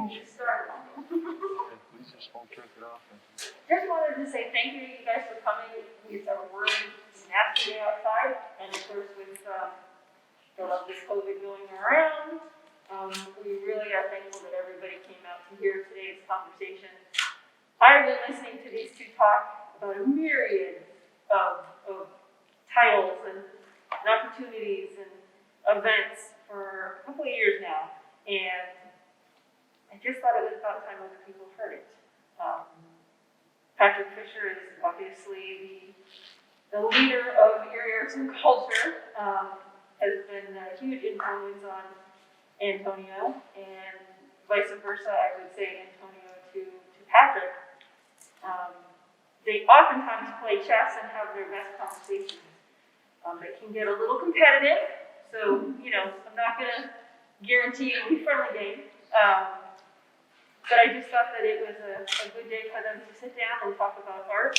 get started. We just won't turn it off. Just wanted to say thank you to you guys for coming. It's a really nasty day outside, and of course with this COVID going around, we really are thankful that everybody came out to hear today's conversation. I've been listening to these two talk about a myriad of titles and opportunities and events for a couple of years now, and I just thought it was about time other people heard it. Patrick Fisher is obviously the leader of Erie arts and culture, has been a huge influence on Antonio, and vice versa, I would say Antonio to Patrick. They oftentimes play chess and have their best conversations. It can get a little competitive, so, I'm not going to guarantee it will be a friendly game. But I just thought that it was a good day for them to sit down and talk about art.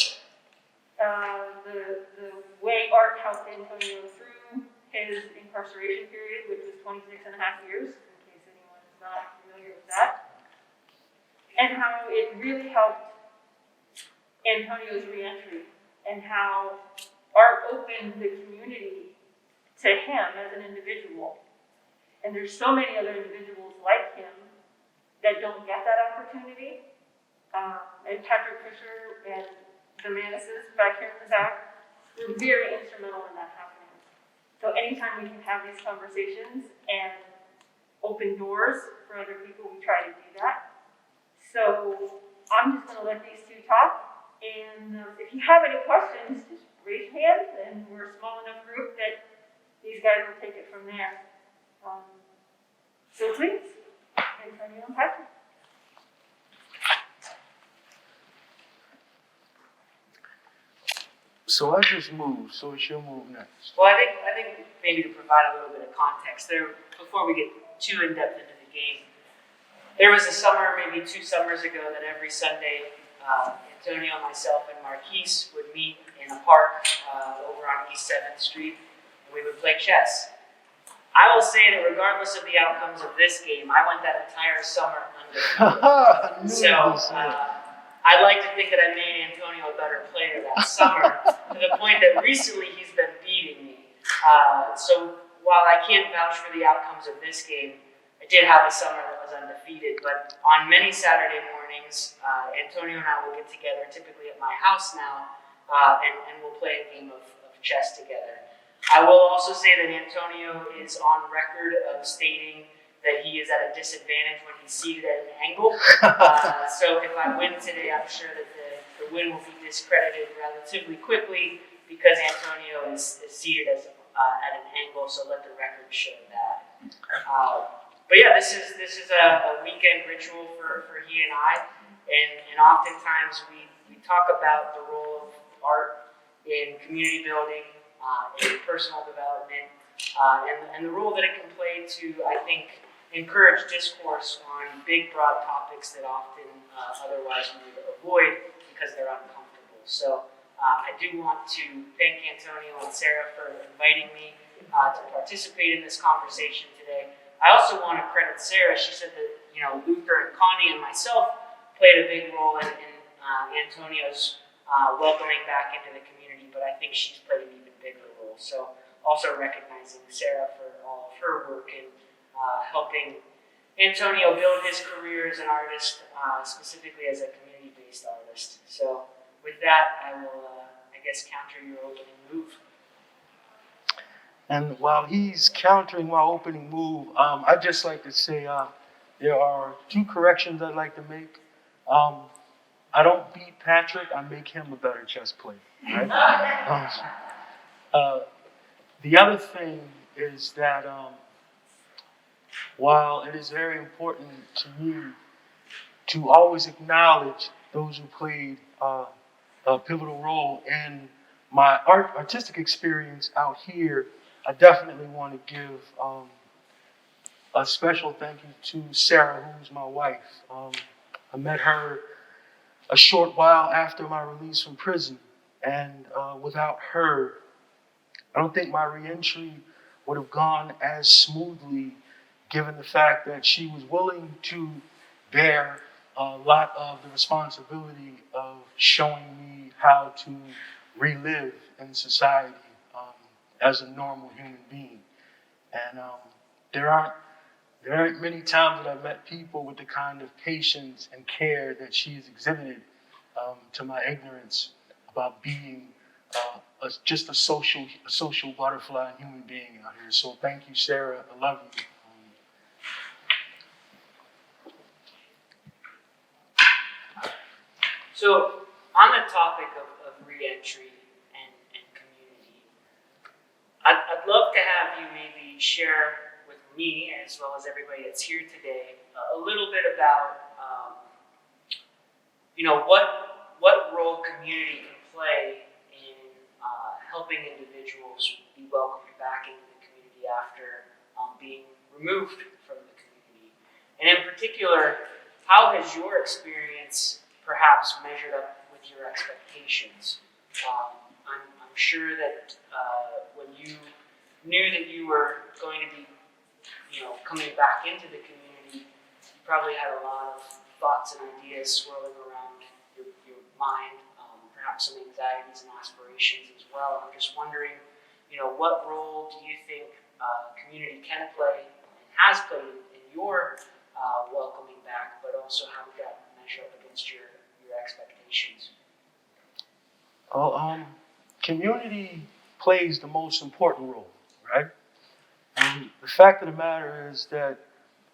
The way art helped Antonio through his incarceration period, which was 26 and a half years, in case anyone is not familiar with that. And how it really helped Antonio's reentry, and how art opened the community to him as an individual. And there's so many other individuals like him that don't get that opportunity. And Patrick Fisher and the Manises back here in the back were very instrumental in that happening. So anytime we can have these conversations and open doors for other people, we try to do that. So I'm just going to let these two talk. And if you have any questions, just raise your hand, and we're a small enough group that these guys will take it from there. So please, Antonio and Patrick. So I just moved, so it's your move next. Well, I think maybe to provide a little bit of context there, before we get too in-depth into the game, there was a summer, maybe 2 summers ago, that every Sunday, Antonio, myself, and Marquise would meet in a park over on East 7th Street, and we would play chess. I will say that regardless of the outcomes of this game, I went that entire summer undefeated. So I'd like to think that I made Antonio a better player that summer, to the point that recently he's been beating me. So while I can't vouch for the outcomes of this game, I did have a summer that was undefeated. But on many Saturday mornings, Antonio and I will get together, typically at my house now, and we'll play a game of chess together. I will also say that Antonio is on record of stating that he is at a disadvantage when he's seated at an angle. So if I win today, I'm sure that the win will be discredited relatively quickly, because Antonio is seated at an angle, so let the record show that. But yeah, this is a weekend ritual for he and I, and oftentimes we talk about the role of art in community building, in personal development, and the role that it can play to, I think, encourage discourse on big, broad topics that often otherwise we would avoid because they're uncomfortable. So I do want to thank Antonio and Sarah for inviting me to participate in this conversation today. I also want to credit Sarah. She said that Luther and Connie and myself played a big role in Antonio's welcoming back into the community, but I think she's played an even bigger role. So also recognizing Sarah for all of her work in helping Antonio build his career as an artist, specifically as a community-based artist. So with that, I will, counter your opening move. And while he's countering my opening move, I'd just like to say there are 2 corrections I'd like to make. I don't beat Patrick, I make him a better chess player. Right? The other thing is that while it is very important to me to always acknowledge those who played a pivotal role in my artistic experience out here, I definitely want to give a special thank you to Sarah, who's my wife. I met her a short while after my release from prison, and without her, I don't think my reentry would have gone as smoothly, given the fact that she was willing to bear a lot of the responsibility of showing me how to relive in society as a normal human being. And there aren't there aren't many times that I've met people with the kind of patience and care that she's exhibited to my ignorance about being just a social butterfly and human being out here. So thank you, Sarah. I love you. So, on the topic of reentry and community, I'd love to have you maybe share with me, as well as everybody that's here today, a little bit about, what role community can play in helping individuals be welcomed back into the community after being removed from the community. And in particular, how has your experience perhaps measured up with your expectations? I'm sure that when you knew that you were going to be, coming back into the community, you probably had a lot of thoughts and ideas swirling around your mind, perhaps some anxieties and aspirations as well. I'm just wondering, what role do you think community can play and has played in your welcoming back, but also how did that measure up against your expectations? Well, community plays the most important role, right? And the fact of the matter is that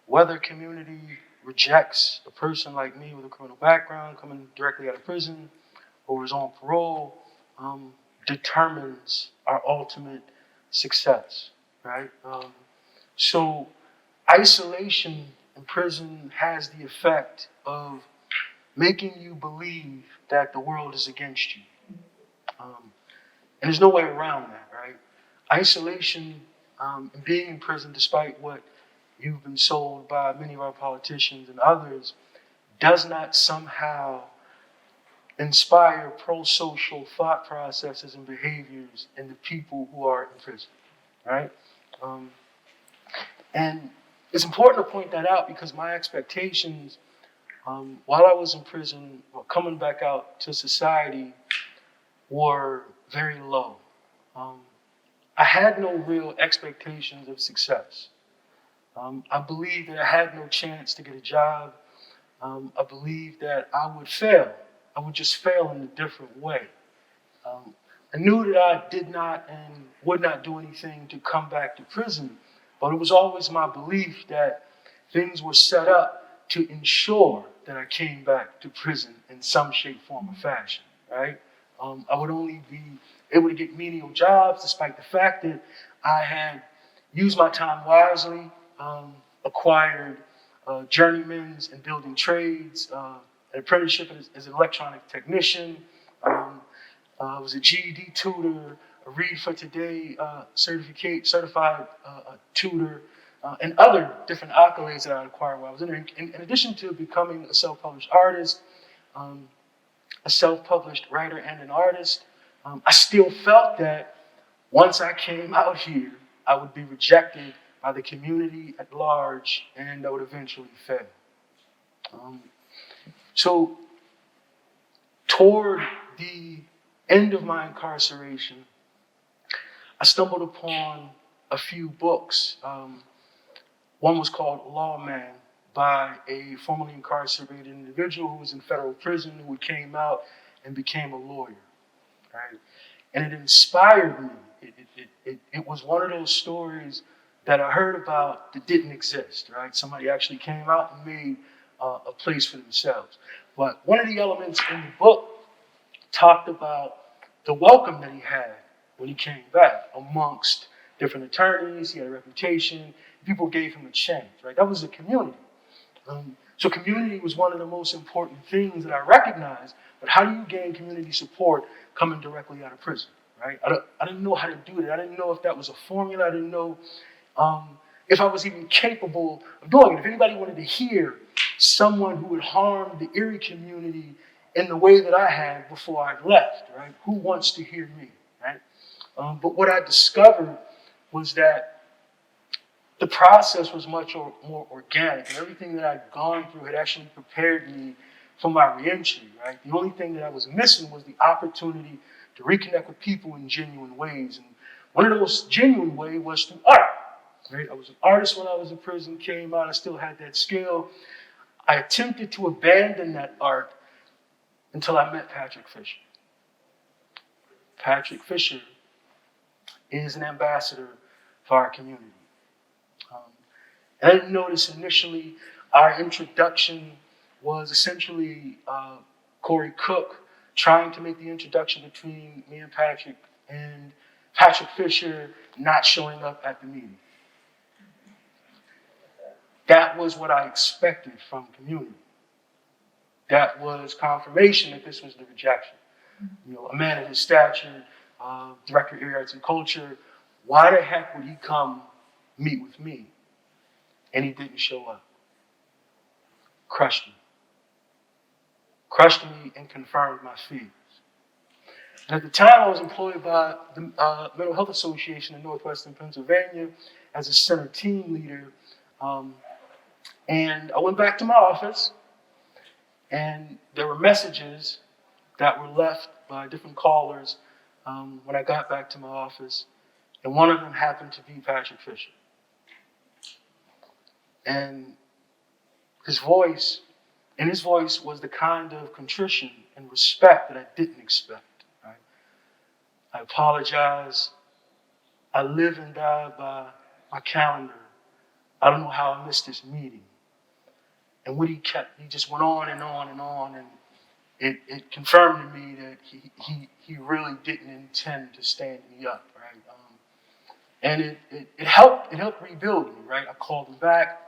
whether community rejects a person like me with a criminal background coming directly out of prison or is on parole determines our ultimate success, right? So isolation in prison has the effect of making you believe that the world is against you. And there's no way around that, right? Isolation and being in prison, despite what you've been sold by many of our politicians and others, does not somehow inspire pro-social thought processes and behaviors in the people who are in prison, right? And it's important to point that out because my expectations while I was in prison, or coming back out to society, were very low. I had no real expectations of success. I believed that I had no chance to get a job. I believed that I would fail. I would just fail in a different way. I knew that I did not and would not do anything to come back to prison, but it was always my belief that things were set up to ensure that I came back to prison in some shape, form, or fashion, right? I would only be able to get menial jobs despite the fact that I had used my time wisely, acquired journeymans in building trades, an apprenticeship as an electronic technician. I was a GED tutor, a Read for Today certified tutor, and other different accolades that I acquired while I was in there. In addition to becoming a self-published artist, a self-published writer and an artist, I still felt that once I came out here, I would be rejected by the community at large and I would eventually fail. So toward the end of my incarceration, I stumbled upon a few books. One was called Lawman by a formerly incarcerated individual who was in federal prison who came out and became a lawyer, right? And it inspired me. It was one of those stories that I heard about that didn't exist, right? Somebody actually came out and made a place for themselves. But one of the elements in the book talked about the welcome that he had when he came back amongst different attorneys. He had a reputation. People gave him a chance, right? That was a community. So community was one of the most important things that I recognized. But how do you gain community support coming directly out of prison, right? I didn't know how to do that. I didn't know if that was a formula. I didn't know if I was even capable of doing it. If anybody wanted to hear someone who had harmed the Erie community in the way that I had before I left, right? Who wants to hear me, right? But what I discovered was that the process was much more organic, and everything that I'd gone through had actually prepared me for my reentry, right? The only thing that I was missing was the opportunity to reconnect with people in genuine ways. And one of those genuine ways was through art, right? I was an artist when I was in prison, came out, I still had that skill. I attempted to abandon that art until I met Patrick Fisher. Patrick Fisher is an ambassador for our community. And I didn't notice initially our introduction was essentially Corey Cook trying to make the introduction between me and Patrick Fisher not showing up at the meeting. That was what I expected from community. That was confirmation that this was the rejection. You know, a man of his stature, director of Erie Arts and Culture, why the heck would he come meet with me? And he didn't show up. Crushed me. Crushed me and confirmed my fears. And at the time, I was employed by the Mental Health Association in Northwestern Pennsylvania as a center team leader. And I went back to my office, and there were messages that were left by different callers when I got back to my office. And one of them happened to be Patrick Fisher. And his voice was the kind of contrition and respect that I didn't expect. Right? I apologize. I live and die by my calendar. I don't know how I missed this meeting. And what he just went on and on and on, and it confirmed to me that he really didn't intend to stand me up, right? And it helped rebuild me, right? I called him back.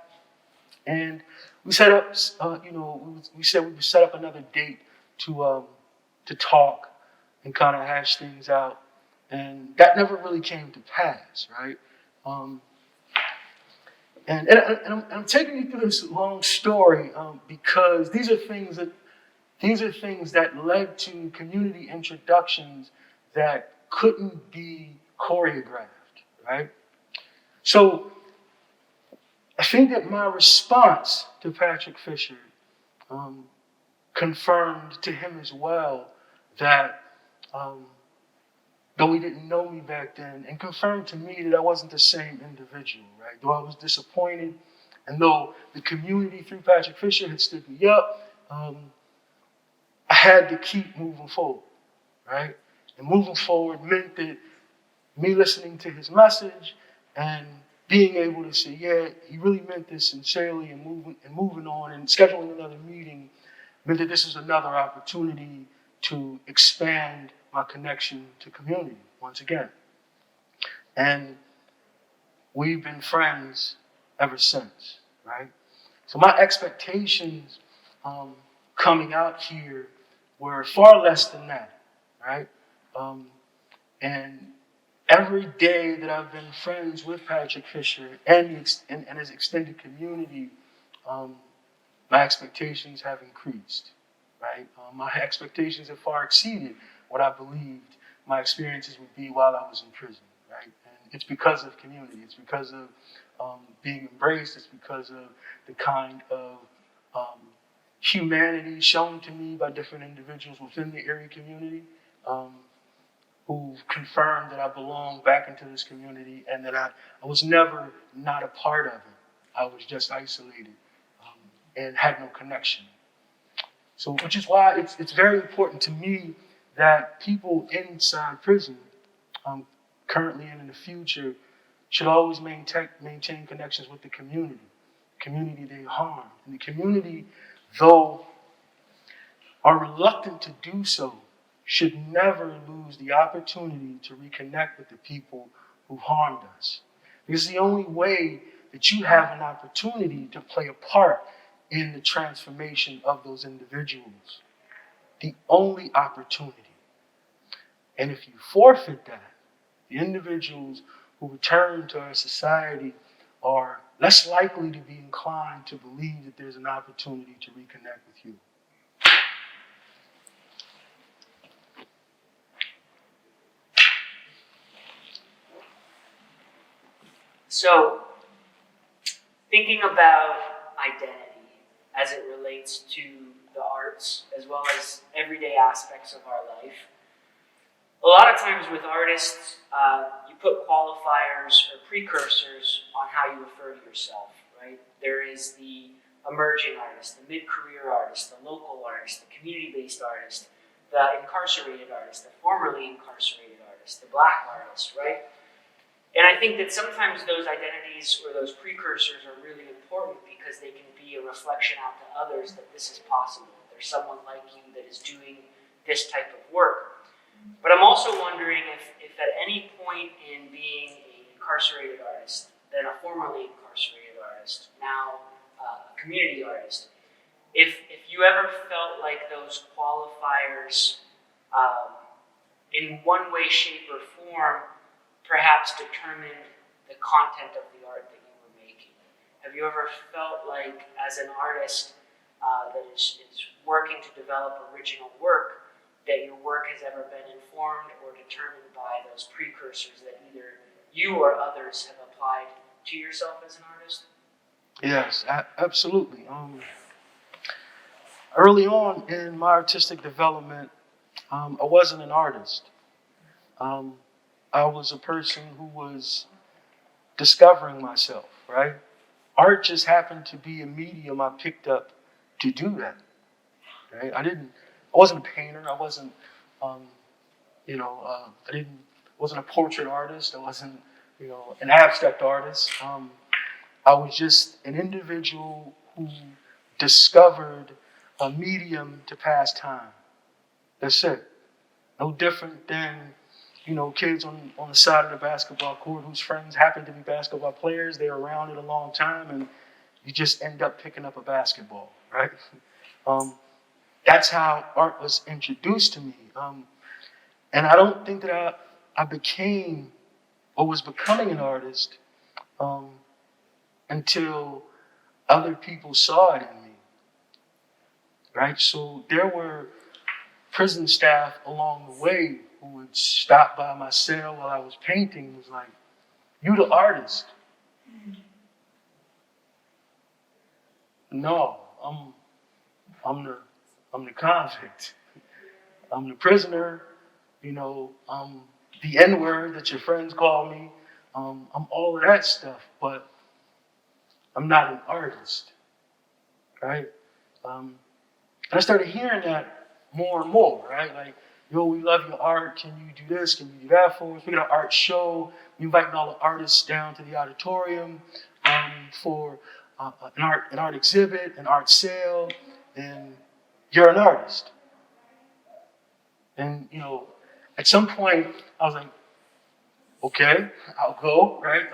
And we set up, we said we would set up another date to talk and kind of hash things out, and that never really came to pass, right? And I'm taking you through this long story because these are things that led to community introductions that couldn't be choreographed, right? So I think that my response to Patrick Fisher confirmed to him as well that though he didn't know me back then, and confirmed to me that I wasn't the same individual, right? Though I was disappointed, and though the community through Patrick Fisher had stood me up, I had to keep moving forward, right? And moving forward meant that me listening to his message and being able to say, yeah, he really meant this sincerely, and moving on and scheduling another meeting meant that this is another opportunity to expand my connection to community once again. And we've been friends ever since, right? So my expectations coming out here were far less than that, right? And every day that I've been friends with Patrick Fisher and his extended community, my expectations have increased, right? My expectations have far exceeded what I believed my experiences would be while I was in prison, right? And it's because of community. It's because of being embraced. It's because of the kind of humanity shown to me by different individuals within the Erie community who've confirmed that I belong back into this community and that I was never not a part of it. I was just isolated and had no connection. So, which is why it's very important to me that people inside prison, currently and in the future, should always maintain connections with the community they harm. And the community, though are reluctant to do so, should never lose the opportunity to reconnect with the people who harmed us. Because the only way that you have an opportunity to play a part in the transformation of those individuals. The only opportunity. And if you forfeit that, the individuals who return to our society are less likely to be inclined to believe that there's an opportunity to reconnect with you. So, thinking about identity as it relates to the arts, as well as everyday aspects of our life. A lot of times with artists, you put qualifiers or precursors on how you refer to yourself, right? There is the emerging artist, the mid-career artist, the local artist, the community-based artist, the incarcerated artist, the formerly incarcerated artist, the black artist, right? And I think that sometimes those identities or those precursors are really important because they can be a reflection out to others that this is possible. There's someone like you that is doing this type of work. But I'm also wondering if at any point in being an incarcerated artist, then a formerly incarcerated artist, now a community artist, if you ever felt like those qualifiers in one way, shape, or form perhaps determined the content of the art that you were making. Have you ever felt like, as an artist that is working to develop original work, that your work has ever been informed or determined by those precursors that either you or others have applied to yourself as an artist? Yes, absolutely. Early on in my artistic development, I wasn't an artist. I was a person who was discovering myself, right? Art just happened to be a medium I picked up to do that, right? I wasn't a painter. I wasn't, wasn't a portrait artist. I wasn't, an abstract artist. I was just an individual who discovered a medium to pass time. That's it. No different than, kids on the side of the basketball court whose friends happen to be basketball players. They're around it a long time, and you just end up picking up a basketball, right? That's how art was introduced to me. And I don't think that I became or was becoming an artist until other people saw it in me, right? So there were prison staff along the way who would stop by my cell while I was painting and was like, "You the artist?" No, I'm the convict. I'm the prisoner. I'm the N-word that your friends call me. I'm all of that stuff, but I'm not an artist, right? And I started hearing that more and more, right? Like, "Yo, we love your art. Can you do this? Can you do that for us? We got an art show. We inviting all the artists down to the auditorium for an art exhibit, an art sale, and you're an artist." And at some point, I was like, "Okay, I'll go," right?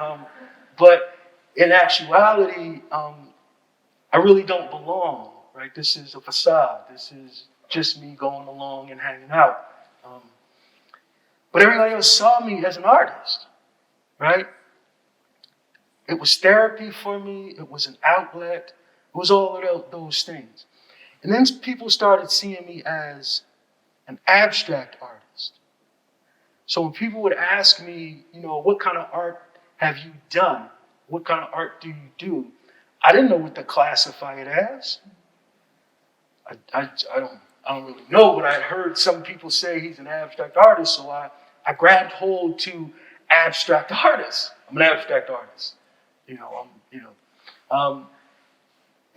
But in actuality, I really don't belong, right? This is a facade. This is just me going along and hanging out. But everybody else saw me as an artist, right? It was therapy for me. It was an outlet. It was all of those things. And then people started seeing me as an abstract artist. So when people would ask me, "What kind of art have you done? What kind of art do you do?" I didn't know what to classify it as. I don't really know, but I heard some people say he's an abstract artist, so I grabbed hold to abstract artist. I'm an abstract artist.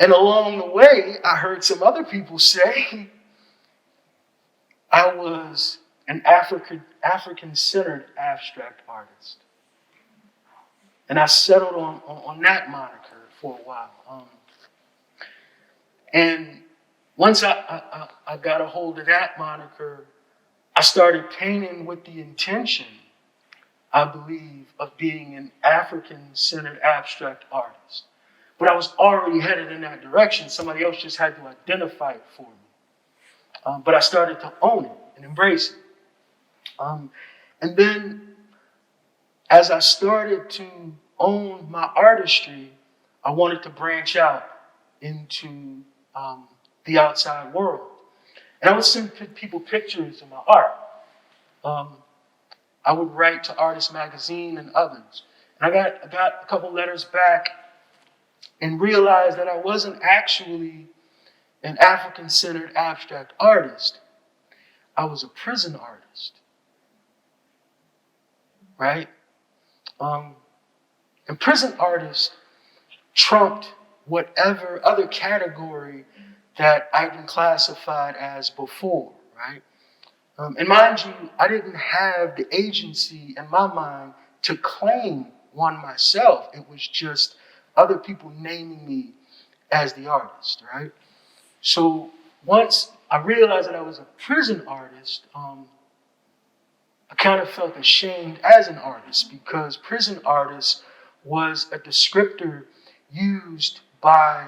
And along the way, I heard some other people say I was an African-centered abstract artist. And I settled on that moniker for a while. And once I got a hold of that moniker, I started painting with the intention, I believe, of being an African-centered abstract artist. But I was already headed in that direction. Somebody else just had to identify it for me. But I started to own it and embrace it. And then as I started to own my artistry, I wanted to branch out into the outside world. And I would send people pictures of my art. I would write to Artist Magazine and others. And I got a couple letters back and realized that I wasn't actually an African-centered abstract artist. I was a prison artist, right? And prison artist trumped whatever other category that I'd been classified as before, right? And mind you, I didn't have the agency in my mind to claim one myself. It was just other people naming me as the artist, right? So once I realized that I was a prison artist, I kind of felt ashamed as an artist because prison artist was a descriptor used by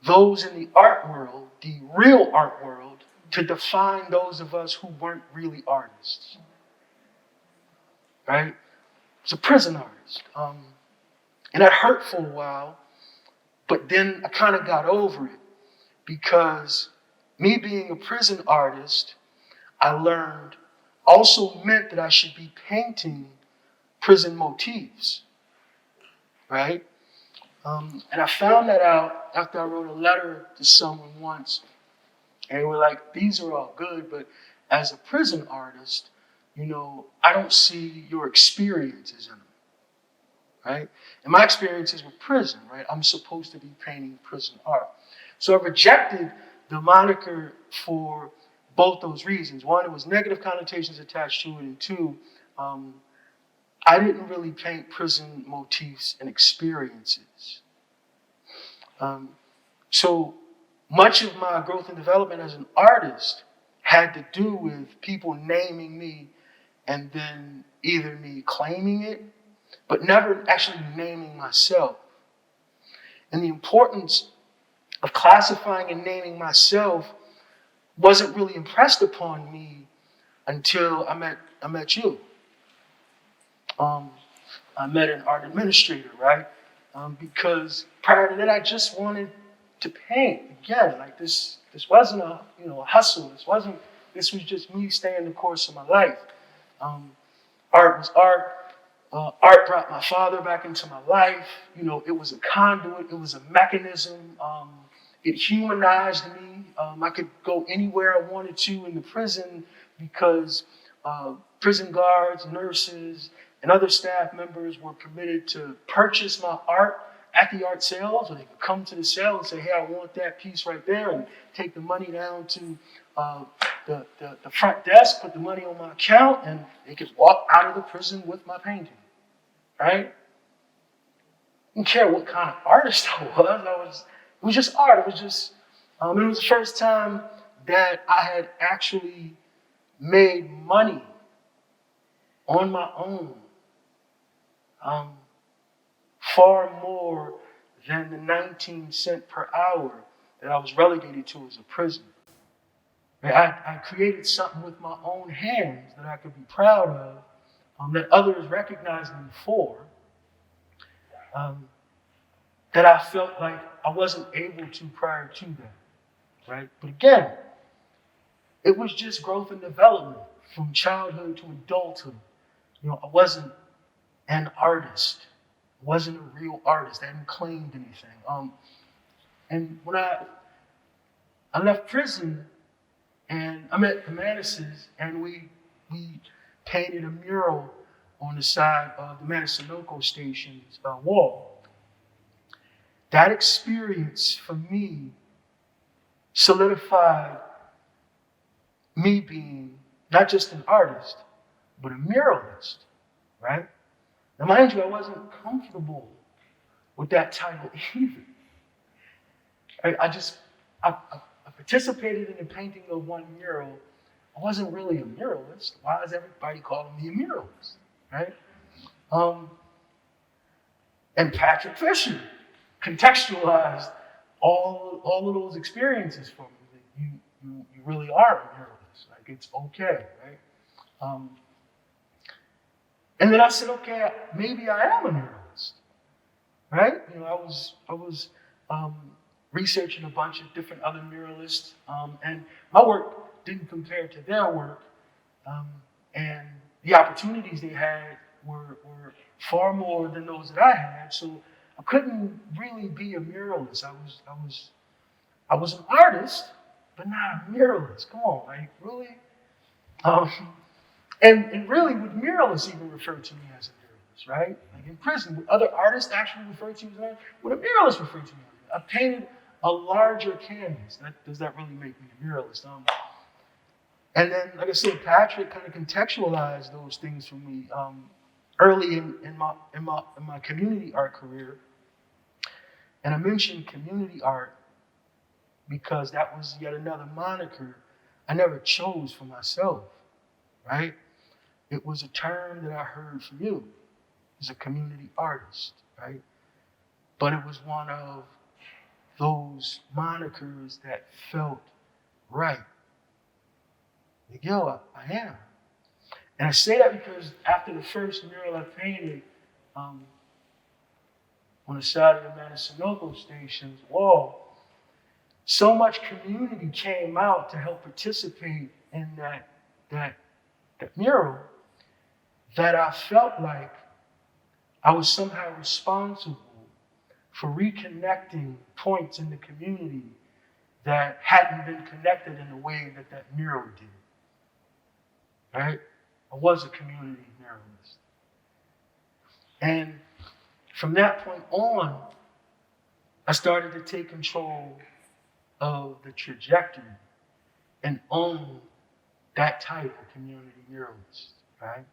those in the art world, the real art world, to define those of us who weren't really artists, right? It's a prison artist. And that hurt for a while, but then I kind of got over it because me being a prison artist, I learned also meant that I should be painting prison motifs, right? And I found that out after I wrote a letter to someone once. And they were like, these are all good, but as a prison artist, I don't see your experiences in them, right? And my experiences with prison, right? I'm supposed to be painting prison art. So I rejected the moniker for both those reasons. One, it was negative connotations attached to it, and two, I didn't really paint prison motifs and experiences. So much of my growth and development as an artist had to do with people naming me and then either me claiming it, but never actually naming myself. And the importance of classifying and naming myself wasn't really impressed upon me until I met you. I met an art administrator, right? Because prior to that, I just wanted to paint again. Like this wasn't a hustle. This was just me staying the course of my life. Art was art. Art brought my father back into my life. It was a conduit. It was a mechanism. It humanized me. I could go anywhere I wanted to in the prison because prison guards, nurses, and other staff members were permitted to purchase my art at the art sales, or they could come to the sale and say, hey, I want that piece right there, and take the money down to the front desk, put the money on my account, and they could walk out of the prison with my painting, right? I didn't care what kind of artist I was. It was just art. It was the first time that I had actually made money on my own. Far more than the 19 cents per hour that I was relegated to as a prisoner. I created something with my own hands that I could be proud of, that others recognized me for, that I felt like I wasn't able to prior to that, right? But again, it was just growth and development from childhood to adulthood. I wasn't an artist. I wasn't a real artist. I hadn't claimed anything. And when I left prison and I met the Manises, and we painted a mural on the side of the Manasinoco station's wall. That experience for me solidified me being not just an artist, but a muralist, right? Now, mind you, I wasn't comfortable with that title either. I participated in the painting of one mural. I wasn't really a muralist. Why is everybody calling me a muralist, right? And Patrick Fisher contextualized all of those experiences for me. You really are a muralist. Like, it's okay, right? And then I said, okay, maybe I am a muralist, right? I was researching a bunch of different other muralists, and my work didn't compare to their work, and the opportunities they had were far more than those that I had. So I couldn't really be a muralist. I was an artist, but not a muralist. Come on, like really? Um, and really, would muralists even refer to me as a muralist, right? Like in prison, would other artists actually refer to me as an artist? Would a muralist refer to me as I painted a larger canvas. Does that really make me a muralist? And then, like I said, Patrick kind of contextualized those things for me early in my community art career. And I mentioned community art because that was yet another moniker I never chose for myself, right? It was a term that I heard from you as a community artist, right? But it was one of those monikers that felt right. Like, yo, I am. And I say that because after the first mural I painted on the side of the Manasinoco station's wall, so much community came out to help participate in that mural that I felt like I was somehow responsible for reconnecting points in the community that hadn't been connected in the way that mural did. Right? I was a community muralist. And from that point on, I started to take control of the trajectory and own that type of community muralist, right?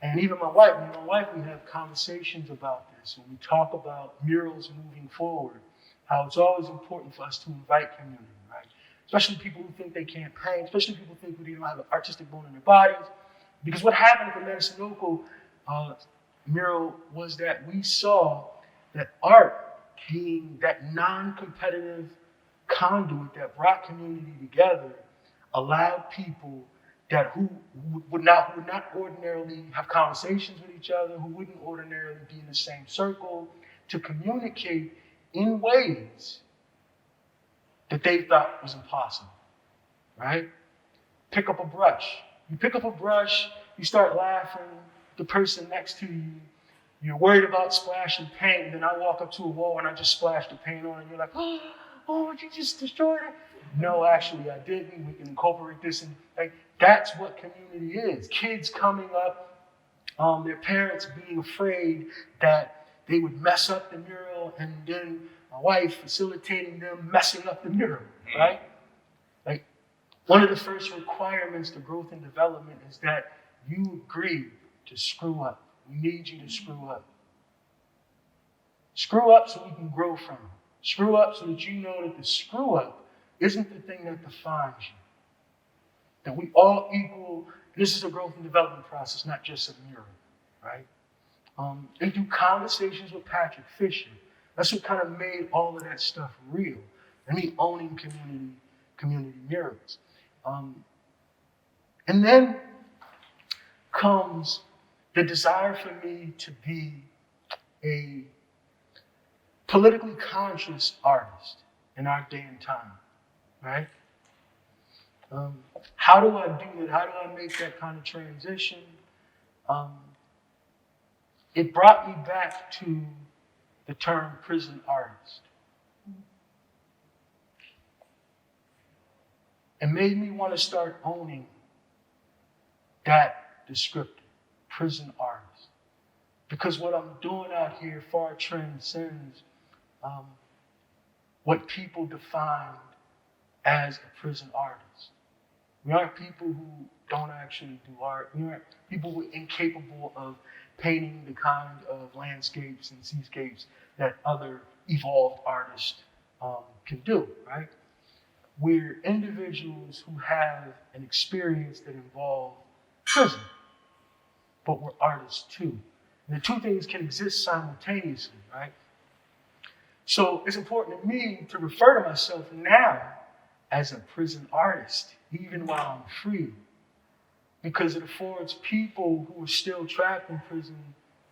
And even my wife, we have conversations about this when we talk about murals moving forward, how it's always important for us to invite community, right? Especially people who think they can't paint, especially people who think they don't have an artistic bone in their bodies. Because what happened at the Manasinoco mural was that we saw that art being that non-competitive conduit that brought community together allowed people who would not ordinarily have conversations with each other, who wouldn't ordinarily be in the same circle, to communicate in ways that they thought was impossible, right? Pick up a brush. You pick up a brush, you start laughing, the person next to you, you're worried about splashing paint, and then I walk up to a wall and I just splash the paint on, and you're like, oh, you just destroyed it? No, actually, I didn't. We can incorporate this. And like, that's what community is. Kids coming up, their parents being afraid that they would mess up the mural, and then my wife facilitating them messing up the mural, right? Like, one of the first requirements to growth and development is that you agree to screw up. We need you to screw up. Screw up so we can grow from it. Screw up so that you know that the screw up isn't the thing that defines you. That we all equal, this is a growth and development process, not just a mural, right? And through conversations with Patrick Fisher, that's what kind of made all of that stuff real. And me owning community murals. And then comes the desire for me to be a politically conscious artist in our day and time, right? How do I do that? How do I make that kind of transition? It brought me back to the term prison artist. It made me want to start owning that descriptor, prison artist. Because what I'm doing out here far transcends what people defined as a prison artist. We aren't people who don't actually do art. We aren't people who are incapable of painting the kind of landscapes and seascapes that other evolved artists can do, right? We're individuals who have an experience that involves prison, but we're artists too. And the two things can exist simultaneously, right? So it's important to me to refer to myself now as a prison artist, even while I'm free, because it affords people who are still trapped in prison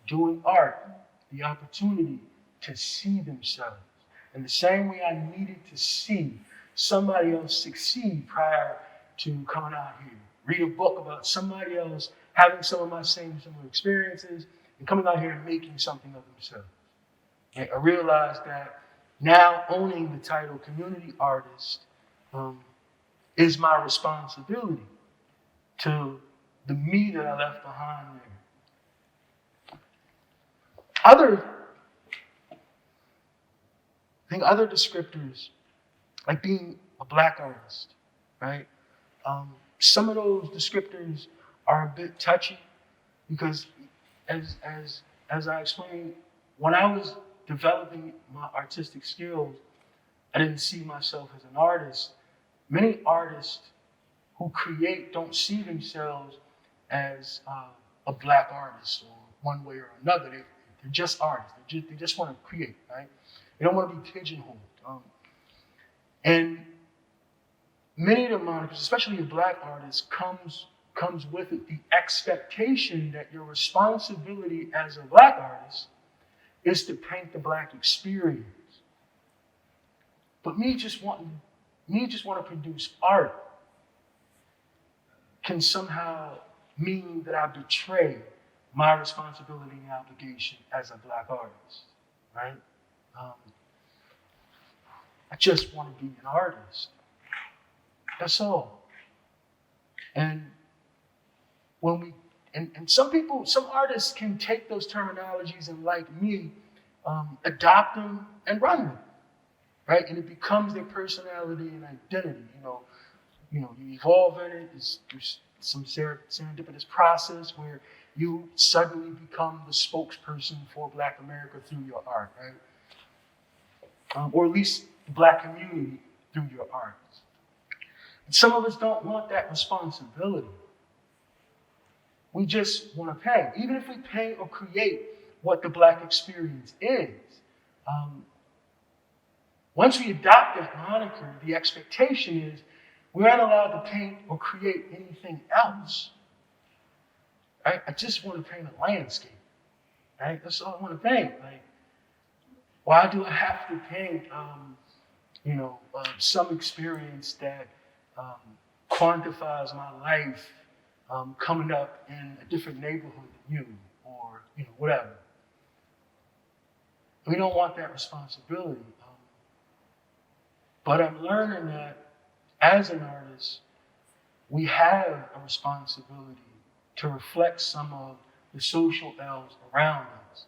doing art the opportunity to see themselves. In the same way I needed to see somebody else succeed prior to coming out here. Read a book about somebody else having some of my same similar experiences, and coming out here and making something of themselves. And I realized that now owning the title community artist is my responsibility to the me that I left behind there. I think other descriptors, like being a Black artist, right? Some of those descriptors are a bit touchy because, as I explained, when I was developing my artistic skills, I didn't see myself as an artist. Many artists who create don't see themselves as a Black artist or one way or another. They're just artists. They just want to create, right? They don't want to be pigeonholed. And many of the monikers, especially a Black artist, comes with it the expectation that your responsibility as a Black artist is to paint the Black experience. But me just wanting to produce art can somehow mean that I betray my responsibility and obligation as a Black artist, right? I just want to be an artist. That's all. And some artists can take those terminologies and, like me, adopt them and run with them, right? And it becomes their personality and identity. You evolve in it. There's some serendipitous process where you suddenly become the spokesperson for Black America through your art, right? Or at least the Black community through your art. And some of us don't want that responsibility. We just want to paint. Even if we paint or create what the Black experience is, once we adopt that moniker, the expectation is we aren't allowed to paint or create anything else. Right? I just want to paint a landscape. Right? That's all I want to paint. Like, why do I have to paint, some experience that quantifies my life coming up in a different neighborhood than you, or whatever? We don't want that responsibility. But I'm learning that as an artist, we have a responsibility to reflect some of the social ills around us.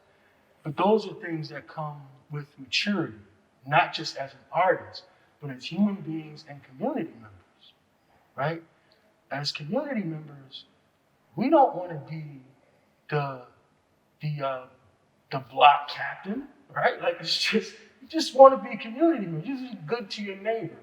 But those are things that come with maturity, not just as an artist, but as human beings and community members, right? As community members, we don't want to be the block captain, right? Like you just want to be a community member. Just be good to your neighbor.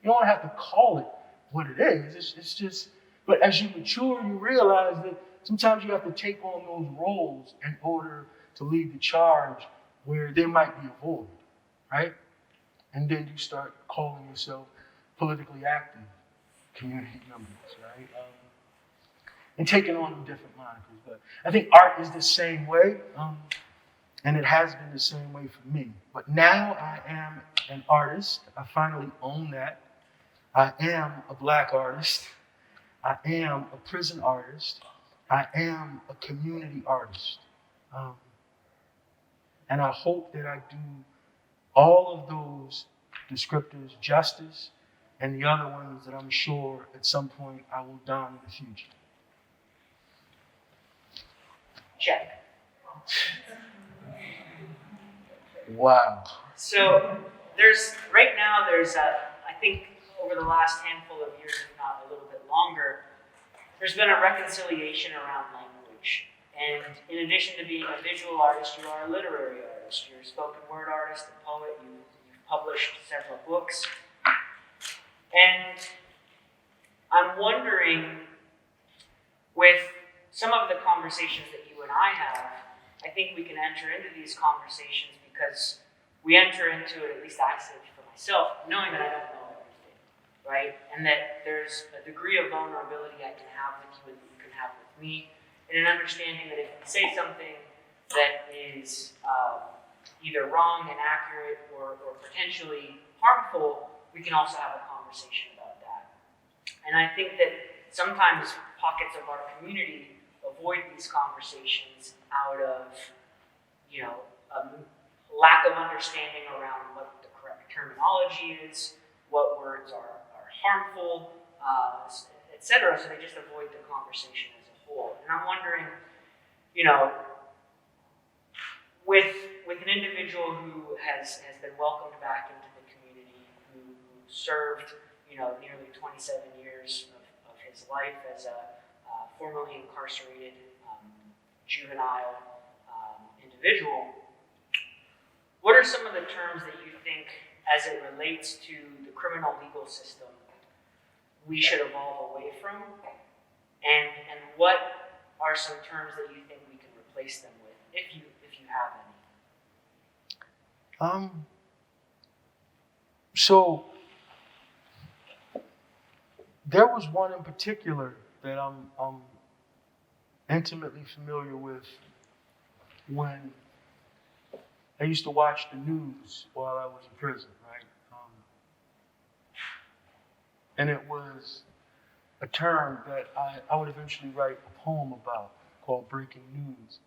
You don't have to call it what it is. It's just, but as you mature, you realize that sometimes you have to take on those roles in order to lead the charge where there might be a void, right? And then you start calling yourself politically active community members, right? And taking on different monikers. But I think art is the same way, and it has been the same way for me. But now I am an artist. I finally own that. I am a Black artist. I am a prison artist. I am a community artist. And I hope that I do all of those descriptors justice, and the other ones that I'm sure at some point I will don in the future. Check. Wow. So right now there's I think over the last handful of years, if not a little bit longer, there's been a reconciliation around language. And in addition to being a visual artist, you are a literary artist. You're a spoken word artist, a poet. You've published several books. And I'm wondering, with some of the conversations that you and I have, I think we can enter into these conversations because we enter into it, at least I say for myself, knowing that I don't know everything, right? And that there's a degree of vulnerability I can have with you and that you can have with me, and an understanding that if we say something that is either wrong, inaccurate, or potentially harmful, we can also have a conversation about that. And I think that sometimes pockets of our community avoid these conversations out of, a lack of understanding around what the correct terminology is, what words are harmful, etc. So they just avoid the conversation as a whole. And I'm wondering, with an individual who has been welcomed back into the community, who served, nearly 27 years of his life as a formerly incarcerated juvenile individual, what are some of the terms that you think, as it relates to the criminal legal system, we should evolve away from? And what are some terms that you think we can replace them with, if you have any? So there was one in particular that I'm intimately familiar with when I used to watch the news while I was in prison, right? And it was a term that I would eventually write a poem about called Breaking News.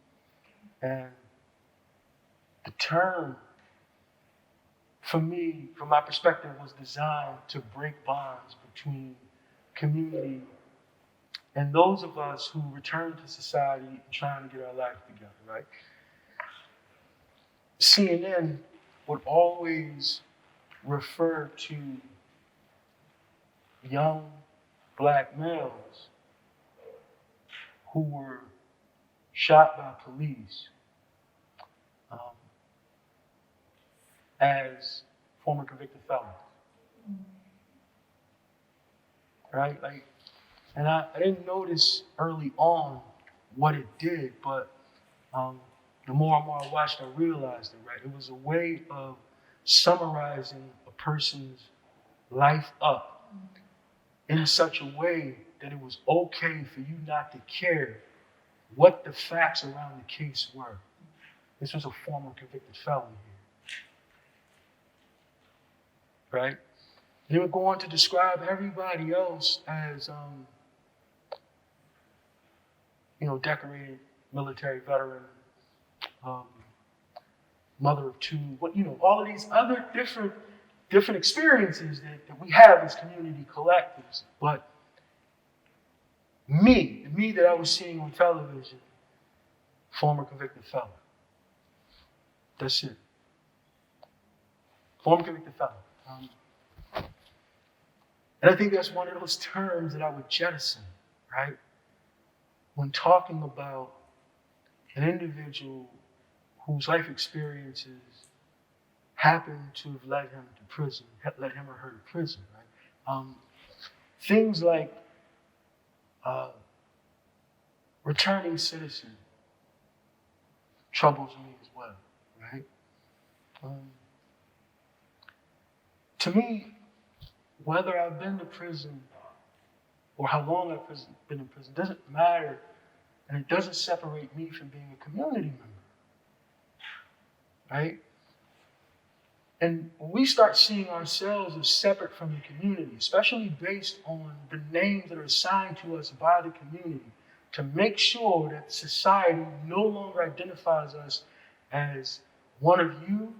And the term, for me, from my perspective, was designed to break bonds between community and those of us who return to society and trying to get our life together, right? CNN would always refer to young black males who were shot by police as former convicted felons, right? And I didn't notice early on what it did, but the more and more I watched, I realized it, right? It was a way of summarizing a person's life up in such a way that it was okay for you not to care what the facts around the case were. This was a former convicted felon here, right? They would go on to describe everybody else as, decorated military veteran, mother of two, all of these other different experiences that we have as community collectives. But the me that I was seeing on television, former convicted felon. That's it. Former convicted felon. And I think that's one of those terms that I would jettison, right? When talking about an individual whose life experiences happen to have led him to prison, led him or her to prison, right? Things like returning citizen troubles me as well, right? To me, whether I've been to prison or how long I've been in prison doesn't matter, and it doesn't separate me from being a community member, right? And when we start seeing ourselves as separate from the community, especially based on the names that are assigned to us by the community, to make sure that society no longer identifies us as one of you,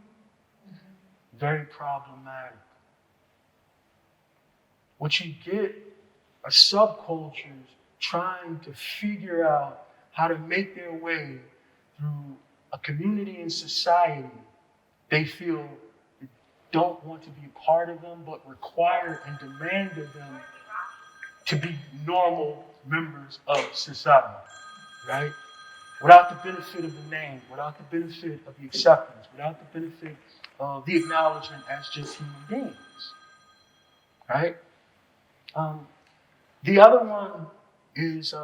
very problematic. What you get are subcultures trying to figure out how to make their way through a community and society they feel don't want to be a part of them, but require and demand of them to be normal members of society, right? Without the benefit of the name, without the benefit of the acceptance, without the benefit of the acknowledgement as just human beings, right? The other one is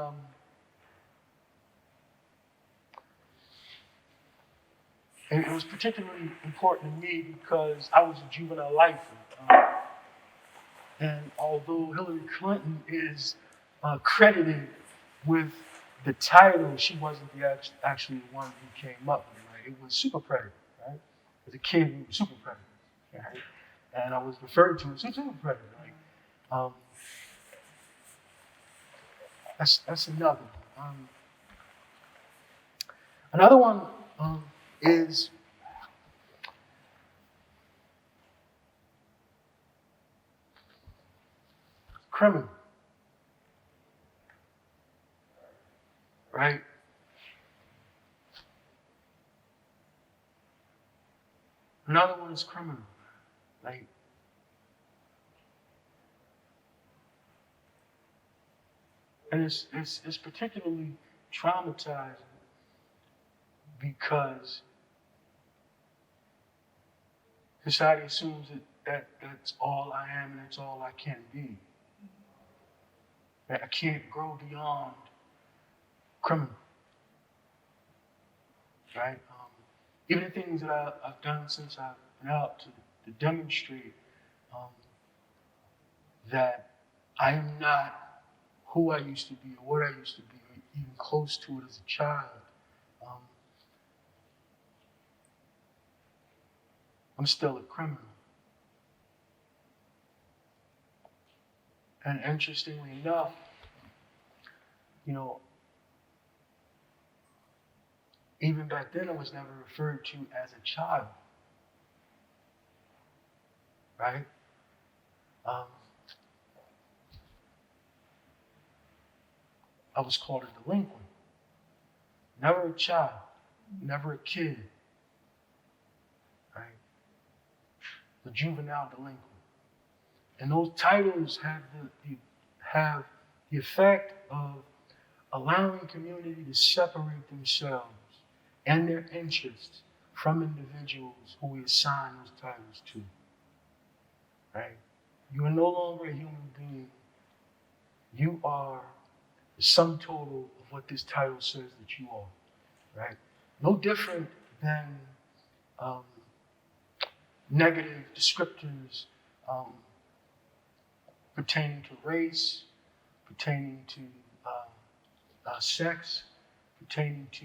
and it was particularly important to me because I was a juvenile lifer. And although Hillary Clinton is credited with the title, she wasn't actually the one who came up with it, right? It was super predator, right? As a kid, we were super predators, right? And I was referred to as a super predator. Like, that's another one. Another one is criminal, right? Another one is criminal. Like, and it's particularly traumatizing because society assumes that that's all I am and that's all I can be. That I can't grow beyond criminal, right? Even the things that I've done since I've been out to demonstrate that I am not who I used to be or what I used to be, or even close to it as a child. I'm still a criminal. And interestingly enough, even back then I was never referred to as a child, right? I was called a delinquent. Never a child, never a kid, right? The juvenile delinquent. And those titles have the effect of allowing community to separate themselves and their interests from individuals who we assign those titles to, right? You are no longer a human being. You are the sum total of what this title says that you are, right? No different than negative descriptors pertaining to race, pertaining to sex, pertaining to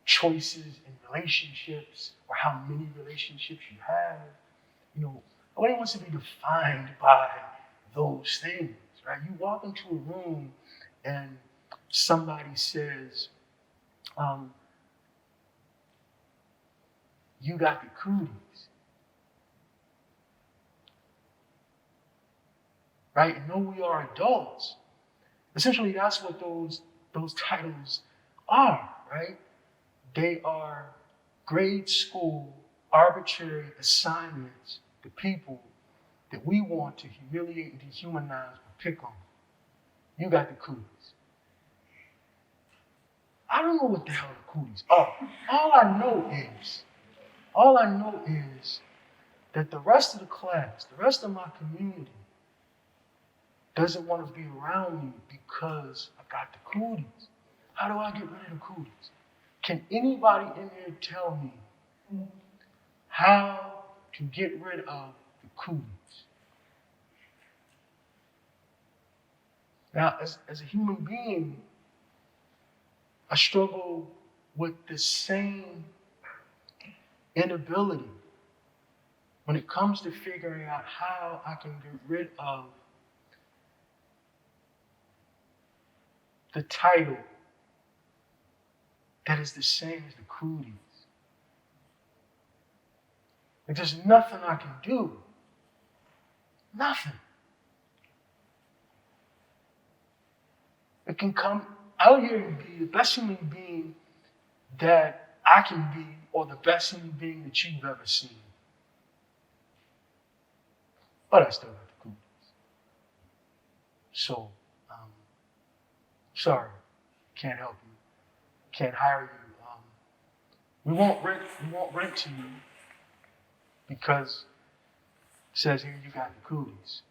choices in relationships or how many relationships you have. Nobody wants to be defined by those things, right? You walk into a room and somebody says, you got the cooties, right? And no, we are adults. Essentially, that's what those titles are, right? They are grade school arbitrary assignments to people that we want to humiliate and dehumanize or pick on. You got the cooties. I don't know what the hell the cooties are. All I know is that the rest of the class, the rest of my community, doesn't want to be around me because I got the cooties. How do I get rid of the cooties? Can anybody in here tell me how to get rid of the cooties? Now, as a human being, I struggle with the same inability when it comes to figuring out how I can get rid of the title that is the same as the cooties. Like, there's nothing I can do. Nothing. It can come out here and be the best human being that I can be, or the best human being that you've ever seen. But I still got the cooties. So, sorry, can't help you, can't hire you. We won't rent to you because it says here you got the cooties.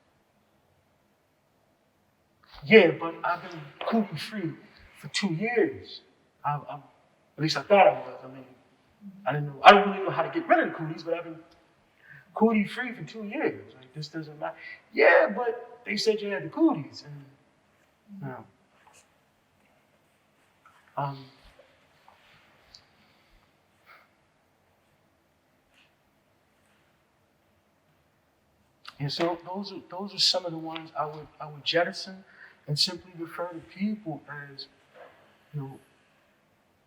Yeah, but I've been cootie free for 2 years. At least I thought I was. I mean, I don't really know how to get rid of the cooties, but I've been cootie free for 2 years. Like, this doesn't matter. Yeah, but they said you had the cooties, and and so those are some of the ones I would jettison and simply refer to people as,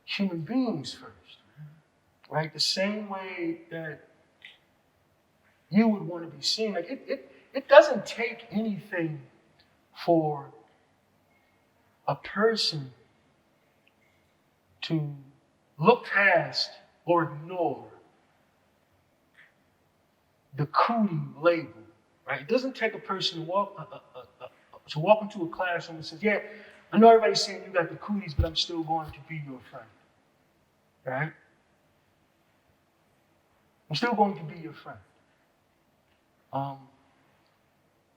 human beings first, right? The same way that you would want to be seen. Like it doesn't take anything for a person to look past or ignore the cootie label, right? It doesn't take a person to walk into a classroom and say, yeah, I know everybody's saying you got the cooties, but I'm still going to be your friend, right? I'm still going to be your friend.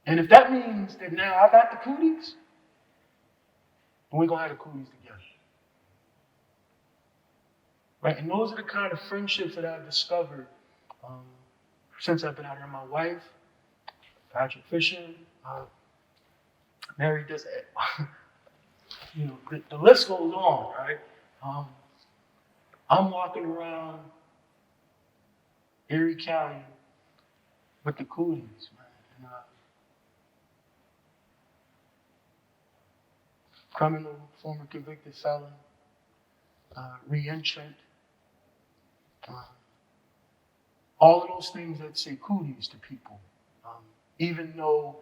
And if that means that now I got the cooties, then we're going to have the cooties together. Right? And those are the kind of friendships that I've discovered since I've been out here. My wife, Patrick Fisher, Mary does it. The list goes on, right? I'm walking around Erie County with the cooties, man. And, criminal, former convicted felon, reentrant, all of those things that say cooties to people. Even though,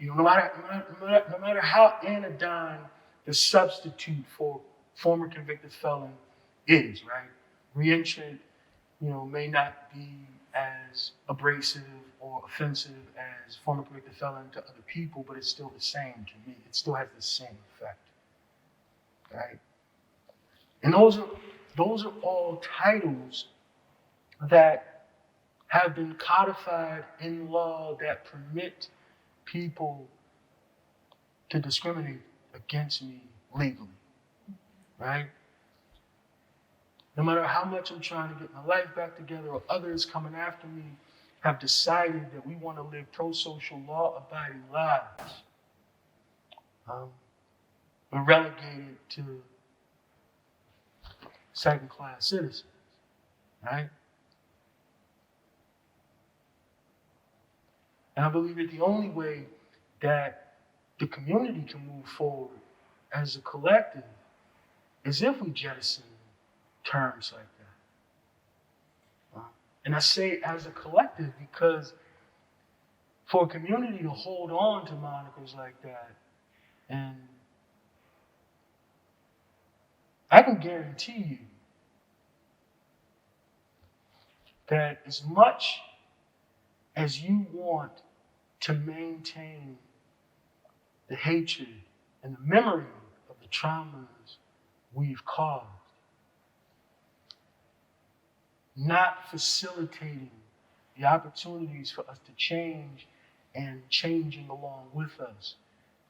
no matter how anodyne the substitute for former convicted felon is, right? Reentrant, may not be as abrasive or offensive as former convicted felon to other people, but it's still the same to me. It still has the same effect, right? And those are all titles that have been codified in law that permit people to discriminate against me legally, right? No matter how much I'm trying to get my life back together or others coming after me have decided that we want to live pro-social law-abiding lives, we're relegated to second-class citizens, right? And I believe that the only way that the community can move forward as a collective is if we jettison terms like that. And I say as a collective because for a community to hold on to monikers like that, and I can guarantee you that as much as you want to maintain the hatred and the memory of the traumas we've caused, not facilitating the opportunities for us to change and changing along with us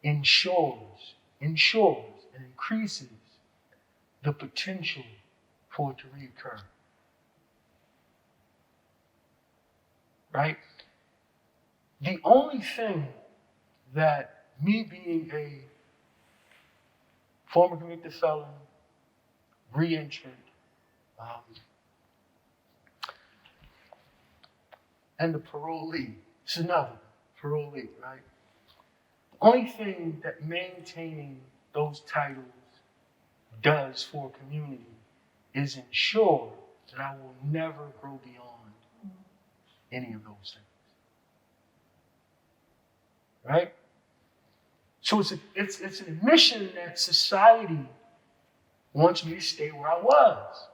ensures and increases the potential for it to reoccur. Right? The only thing that me being a former convicted felon, reentrant, and the parolee, it's another parolee, right? The only thing that maintaining those titles does for a community is ensure that I will never grow beyond any of those things. Right? So it's an admission that society wants me to stay where I was,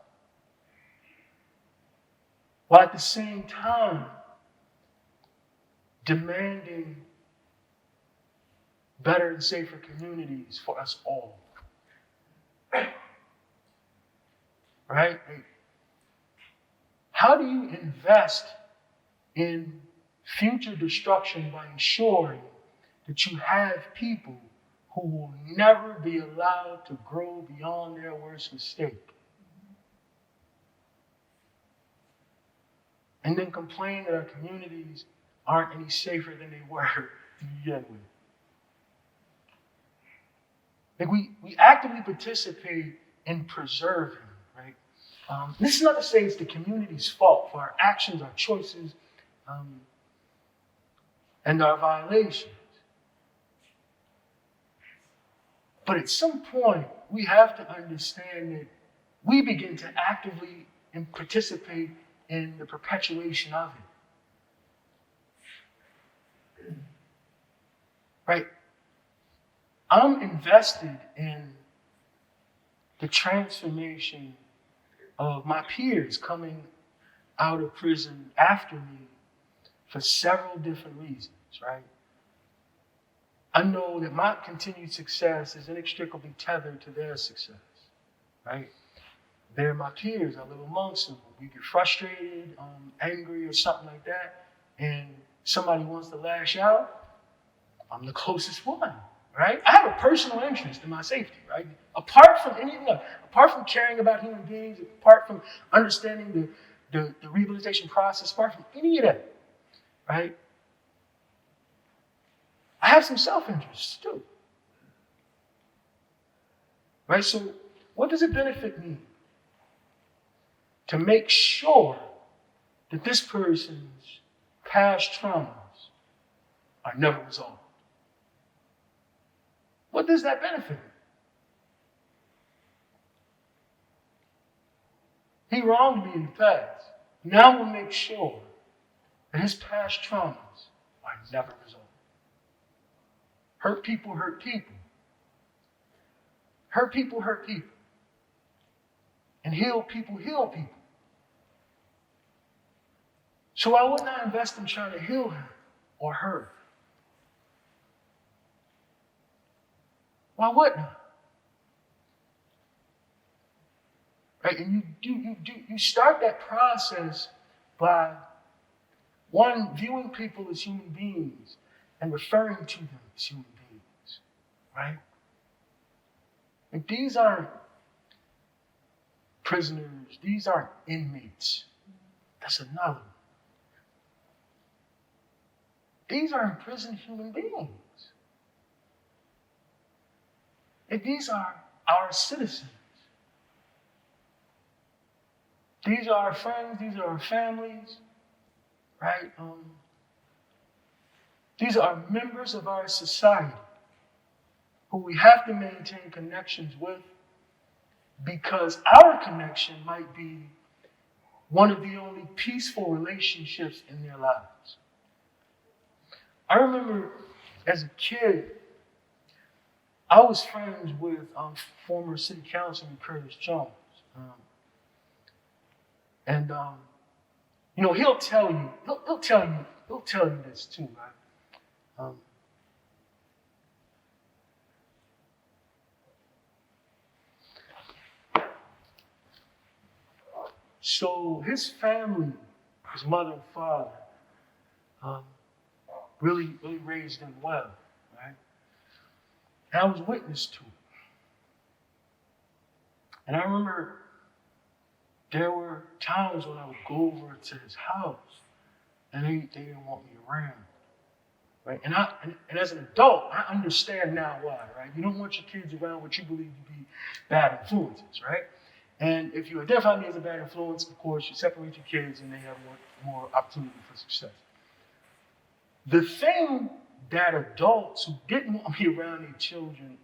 while at the same time demanding better and safer communities for us all. Right? How do you invest in future destruction by ensuring that you have people who will never be allowed to grow beyond their worst mistake? And then complain that our communities aren't any safer than they were to begin with. Like we actively participate in preserving, right? This is not to say it's the community's fault for our actions, our choices, and our violations. But at some point, we have to understand that we begin to actively and participate in the perpetuation of it. Right? I'm invested in the transformation of my peers coming out of prison after me for several different reasons, right? I know that my continued success is inextricably tethered to their success, right? They're my peers. I live amongst them. We get frustrated, angry, or something like that, and somebody wants to lash out. I'm the closest one, right? I have a personal interest in my safety, right? Apart from caring about human beings, apart from understanding the rehabilitation process, apart from any of that, right? I have some self-interest too, right? So what does it benefit me to make sure that this person's past traumas are never resolved? What does that benefit me? He wronged me in the past. Now we'll make sure that his past traumas are never resolved. Hurt people hurt people. Hurt people hurt people. And heal people heal people. So I would not invest in trying to heal him or her. Why wouldn't I? Right? And you start that process by, one, viewing people as human beings and referring to them as human beings, right? Like, these aren't prisoners. These aren't inmates. That's another one. These are imprisoned human beings. And these are our citizens. These are our friends. These are our families, right? These are members of our society who we have to maintain connections with, because our connection might be one of the only peaceful relationships in their lives. I remember as a kid, I was friends with former city councilman Curtis Jones. He'll tell you this too, right? So his family, his mother and father, really raised him well, right? And I was witness to it. And I remember there were times when I would go over to his house and they didn't want me around, right? And as an adult, I understand now why, right? You don't want your kids around what you believe to be bad influences, right? And if you identify me as a bad influence, of course, you separate your kids and they have more opportunity for success. The thing that adults who didn't want me around their children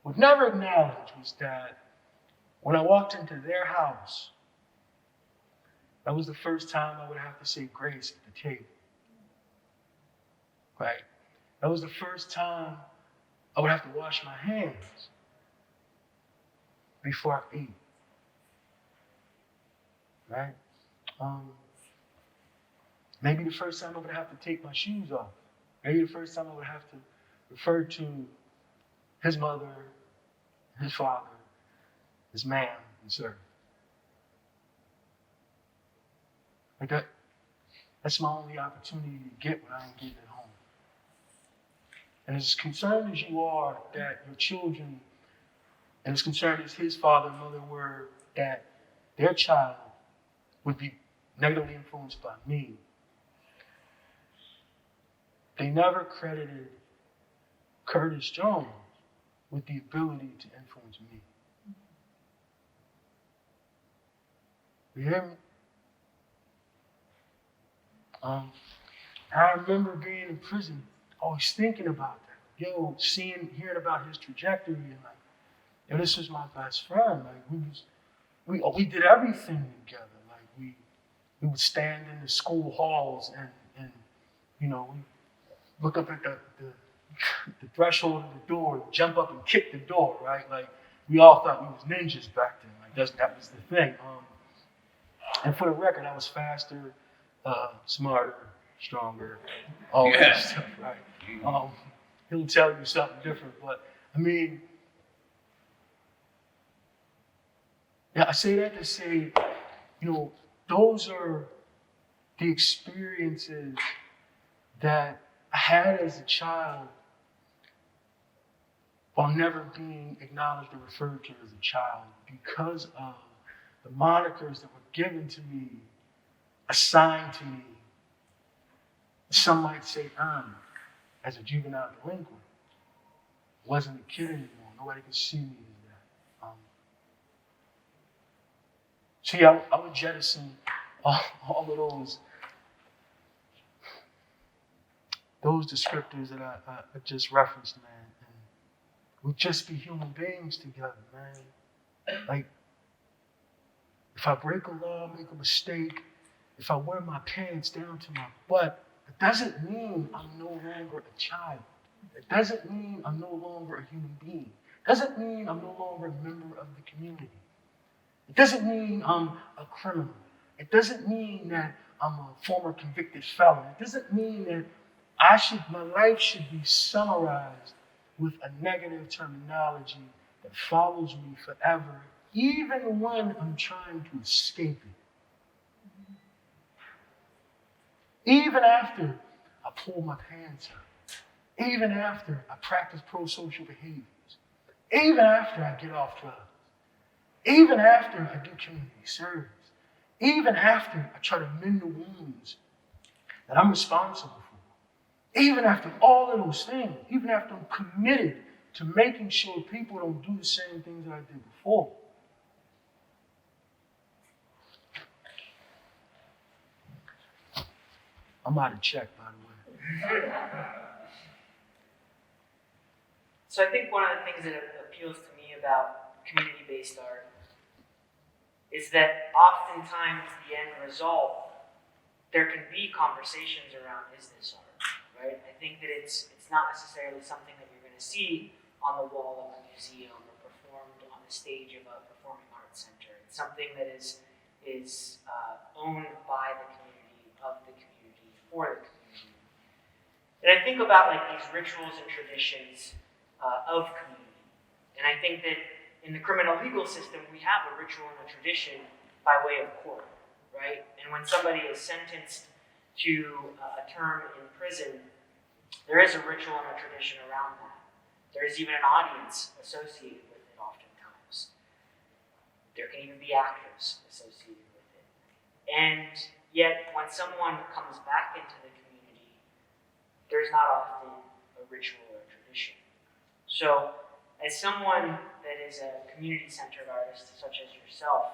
would never acknowledge was that when I walked into their house, that was the first time I would have to say grace at the table. Right? That was the first time I would have to wash my hands before I ate. Right? Maybe the first time I would have to take my shoes off. Maybe the first time I would have to refer to his mother, his father, his ma'am, and sir. Like that's my only opportunity to get what I ain't getting at home. And as concerned as you are that your children, and as concerned as his father and mother were that their child would be negatively influenced by me, they never credited Curtis Jones with the ability to influence me. You hear me? I remember being in prison, always thinking about that. Hearing about his trajectory, and this was my best friend. we did everything together. Like we would stand in the school halls and we look up at the threshold of the door, jump up and kick the door, right? Like we all thought we was ninjas back then. Like that was the thing. And for the record, I was faster, smarter, stronger, all that stuff, right? He'll tell you something different, but I mean, yeah, I say that to say, those are the experiences that I had as a child while never being acknowledged or referred to as a child because of the monikers that were given to me, assigned to me, some might say earned, as a juvenile delinquent. Wasn't a kid anymore. Nobody could see me as that. See, I would jettison all of those descriptors that I just referenced, man. And we'd just be human beings together, man. Like, if I break a law, make a mistake, if I wear my pants down to my butt, it doesn't mean I'm no longer a child. It doesn't mean I'm no longer a human being. It doesn't mean I'm no longer a member of the community. It doesn't mean I'm a criminal. It doesn't mean that I'm a former convicted felon. It doesn't mean that my life should be summarized with a negative terminology that follows me forever, even when I'm trying to escape it. Even after I pull my pants up. Even after I practice pro-social behaviors. Even after I get off drugs. Even after I do community service. Even after I try to mend the wounds that I'm responsible for. Even after all of those things, even after I'm committed to making sure people don't do the same things that I did before. I'm out of check, by the way. So I think one of the things that appeals to me about community-based art is that oftentimes the end result, there can be conversations around, is this art, right? I think that it's not necessarily something that you're going to see on the wall of a museum or performed on the stage of a performing arts center. It's something that is owned by the community, of the community, for the community. And I think about like these rituals and traditions of community. And I think that in the criminal legal system, we have a ritual and a tradition by way of court, right? And when somebody is sentenced to a term in prison, there is a ritual and a tradition around that. There is even an audience associated with it oftentimes. There can even be actors associated with it. And yet, when someone comes back into the community, there's not often a ritual or a tradition. So, as someone that is a community-centered artist, such as yourself,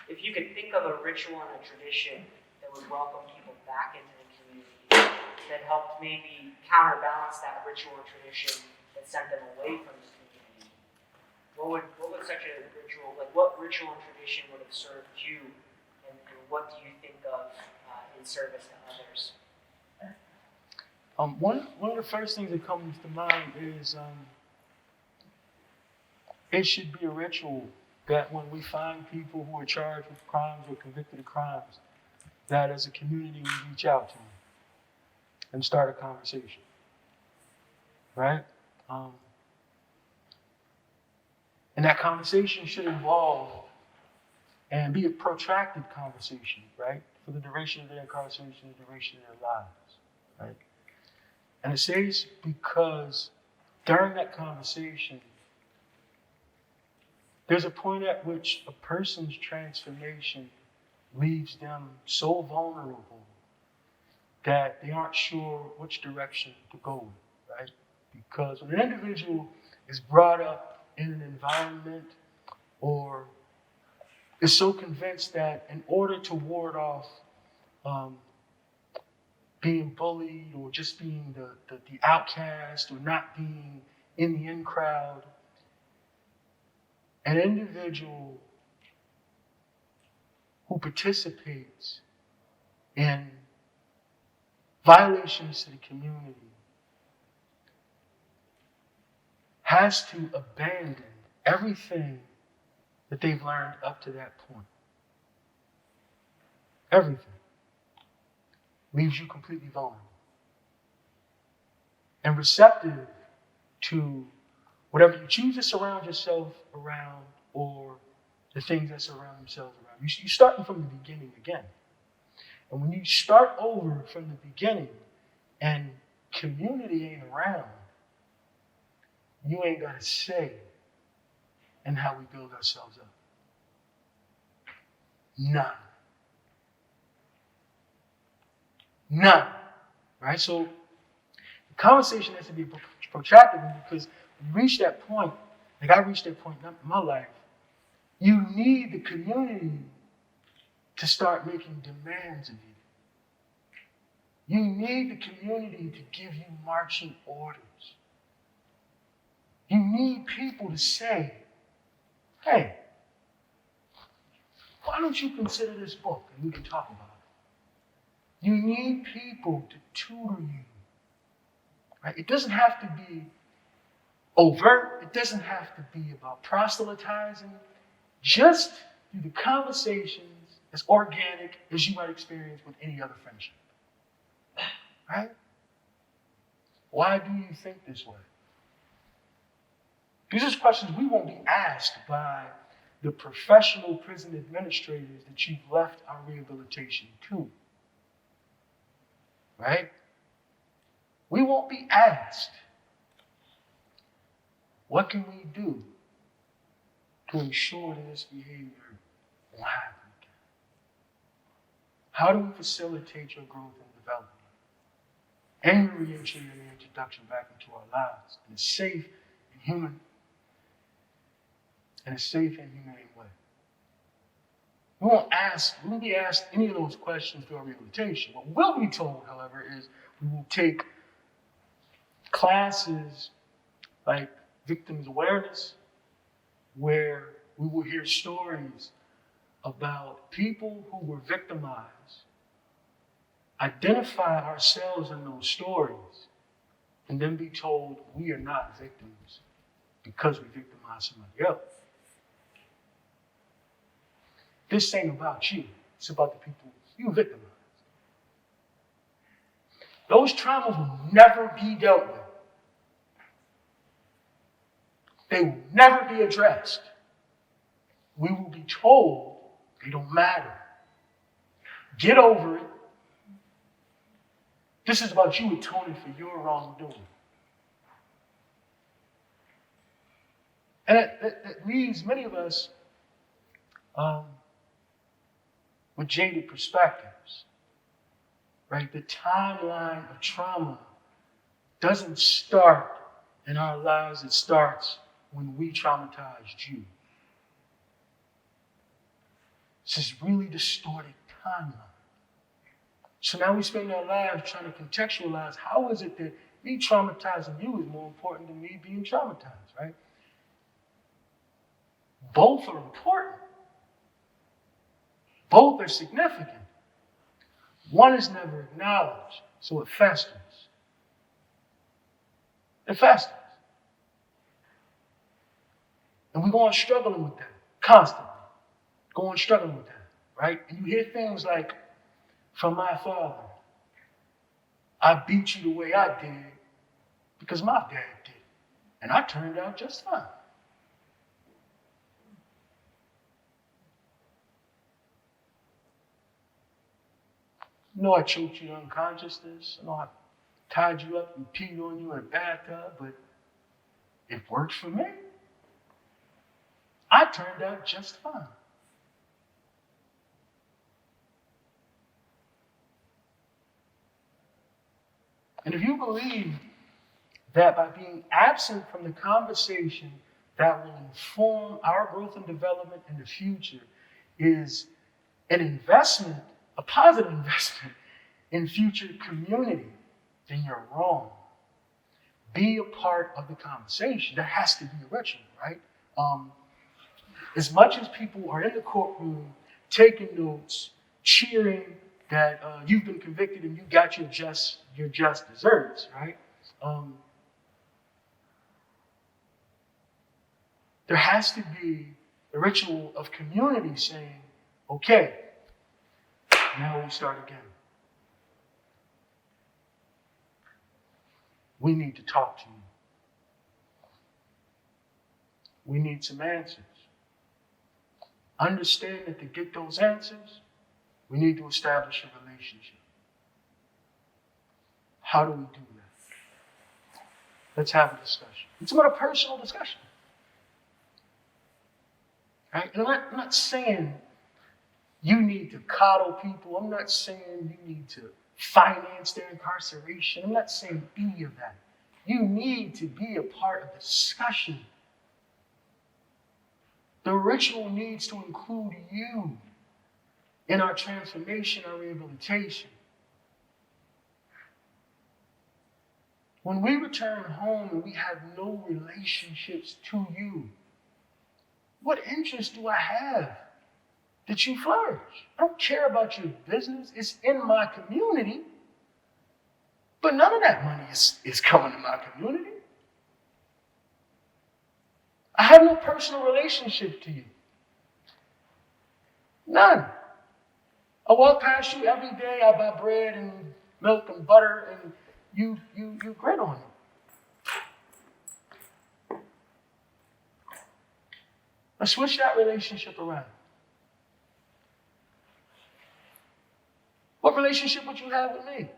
if you could think of a ritual and a tradition that would welcome people back into the community, that helped maybe counterbalance that ritual and tradition that sent them away from the community, what would such a ritual, like what ritual and tradition would have served you, and what do you think of in service to others? One of the first things that comes to mind is it should be a ritual that when we find people who are charged with crimes or convicted of crimes, that as a community we reach out to them and start a conversation, right? And that conversation should involve and be a protracted conversation, right? For the duration of their incarceration, the duration of their lives, right? And I say this because during that conversation, there's a point at which a person's transformation leaves them so vulnerable that they aren't sure which direction to go with, right? Because when an individual is brought up in an environment or is so convinced that in order to ward off being bullied or just being the outcast or not being in the in crowd, an individual participates in violations to the community has to abandon everything that they've learned up to that point. Everything. Leaves you completely vulnerable and receptive to whatever you choose to surround yourself around or the things that surround themselves around. You're starting from the beginning again. And when you start over from the beginning and community ain't around, you ain't got a say in how we build ourselves up. None. None. Right? So the conversation has to be protracted because you reach that point, like I reached that point in my life, you need the community to start making demands of you. You need the community to give you marching orders. You need people to say, hey, why don't you consider this book and we can talk about it? You need people to tutor you. Right? It doesn't have to be overt. It doesn't have to be about proselytizing. Just through the conversations as organic as you might experience with any other friendship. Right? Why do you think this way? These are questions we won't be asked by the professional prison administrators that you've left our rehabilitation to. Right? We won't be asked, what can we do to ensure that this behavior won't happen again? How do we facilitate your growth and development and your reentry and reintroduction back into our lives in a safe and humane way? We won't be asked any of those questions through our rehabilitation. What we'll be told, however, is we will take classes like victims awareness, where we will hear stories about people who were victimized, identify ourselves in those stories, and then be told we are not victims because we victimized somebody else. This ain't about you. It's about the people you victimized. Those traumas will never be dealt with. They will never be addressed. We will be told they don't matter. Get over it. This is about you atoning for your wrongdoing. And that leaves many of us with jaded perspectives. Right? The timeline of trauma doesn't start in our lives. It starts when we traumatized you. It's this really distorted timeline. So now we spend our lives trying to contextualize how is it that me traumatizing you is more important than me being traumatized, right? Both are important. Both are significant. One is never acknowledged, so it festers. It festers. And we go on struggling with that, constantly. Go on struggling with that, right? And you hear things like, from my father, I beat you the way I did because my dad did. And I turned out just fine. You know I choked you to unconsciousness. I know I tied you up and peed on you in a bathtub, but it worked for me. I turned out just fine. And if you believe that by being absent from the conversation that will inform our growth and development in the future is an investment, a positive investment in future community, then you're wrong. Be a part of the conversation. There has to be a ritual, right? As much as people are in the courtroom taking notes, cheering that you've been convicted and you got your just desserts, right? There has to be a ritual of community saying, okay, now we start again. We need to talk to you. We need some answers. Understand that to get those answers, we need to establish a relationship. How do we do that? Let's have a discussion. It's about a personal discussion. Right? And I'm not saying you need to coddle people. I'm not saying you need to finance their incarceration. I'm not saying any of that. You need to be a part of the discussion. The ritual needs to include you in our transformation, our rehabilitation. When we return home and we have no relationships to you, what interest do I have that you flourish? I don't care about your business. It's in my community. But none of that money is coming to my community. I have no personal relationship to you. None. I walk past you every day. I buy bread and milk and butter, and you grit on it. Let's switch that relationship around. What relationship would you have with me?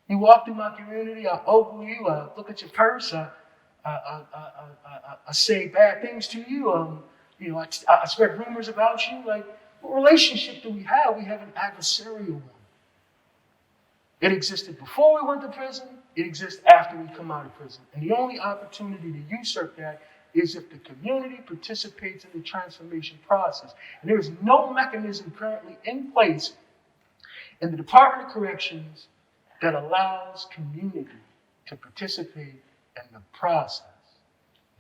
You walk through my community, I ogle you, I look at your purse, I say bad things to you, I spread rumors about you. Like, what relationship do we have? We have an adversarial one. It existed before we went to prison. It exists after we come out of prison. And the only opportunity to usurp that is if the community participates in the transformation process. And there is no mechanism currently in place in the Department of Corrections that allows community to participate in the process.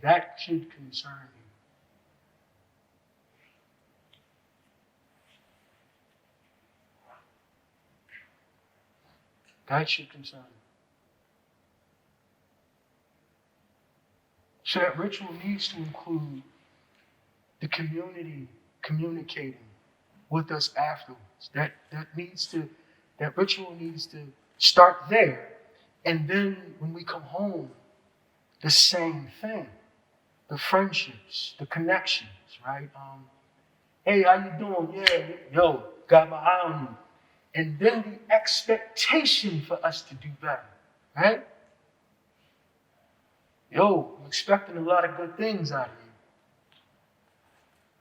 That should concern you. That should concern you. So that ritual needs to include the community communicating with us afterwards. That ritual needs to start there. And then when we come home, the same thing. The friendships, the connections, right? Hey, how you doing? Yeah, yo, got my eye on you. And then the expectation for us to do better, right? Yo, I'm expecting a lot of good things out of you,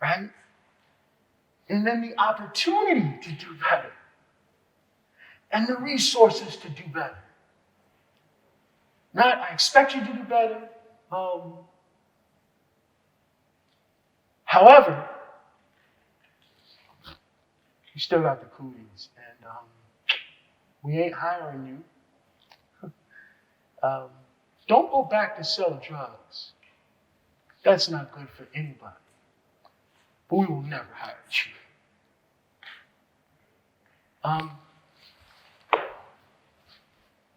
right? And then the opportunity to do better and the resources to do better. Not, I expect you to do better. However, you still got the cooties, and we ain't hiring you. Don't go back to selling drugs. That's not good for anybody. But we will never hire you.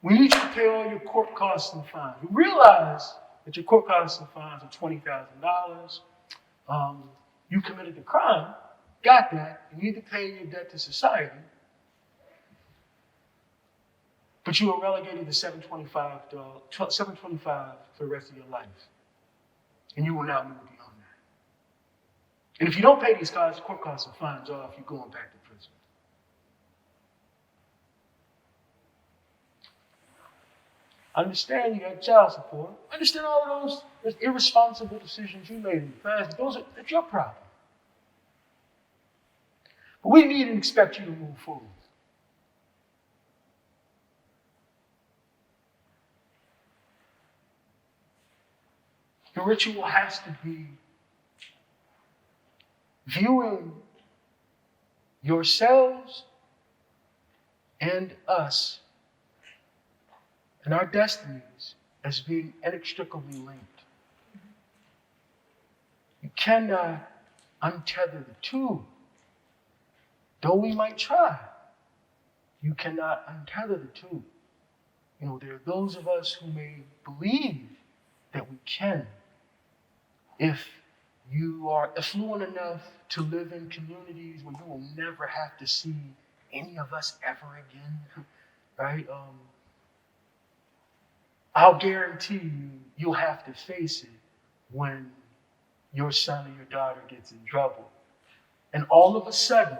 We need you to pay all your court costs and fines. We realize that your court costs and fines are $20,000. You committed the crime, got that. You need to pay your debt to society. But you are relegated to $725 for the rest of your life. And you will not move beyond that. And if you don't pay these court costs and fines off, you're going back to prison. Understand you got child support. Understand all of those irresponsible decisions you made in the past. That's your problem. But we need and expect you to move forward. The ritual has to be viewing yourselves and us and our destinies as being inextricably linked. You cannot untether the two. Though we might try, you cannot untether the two. There are those of us who may believe that we can. If you are affluent enough to live in communities where you will never have to see any of us ever again, right? I'll guarantee you'll have to face it when your son or your daughter gets in trouble. And all of a sudden,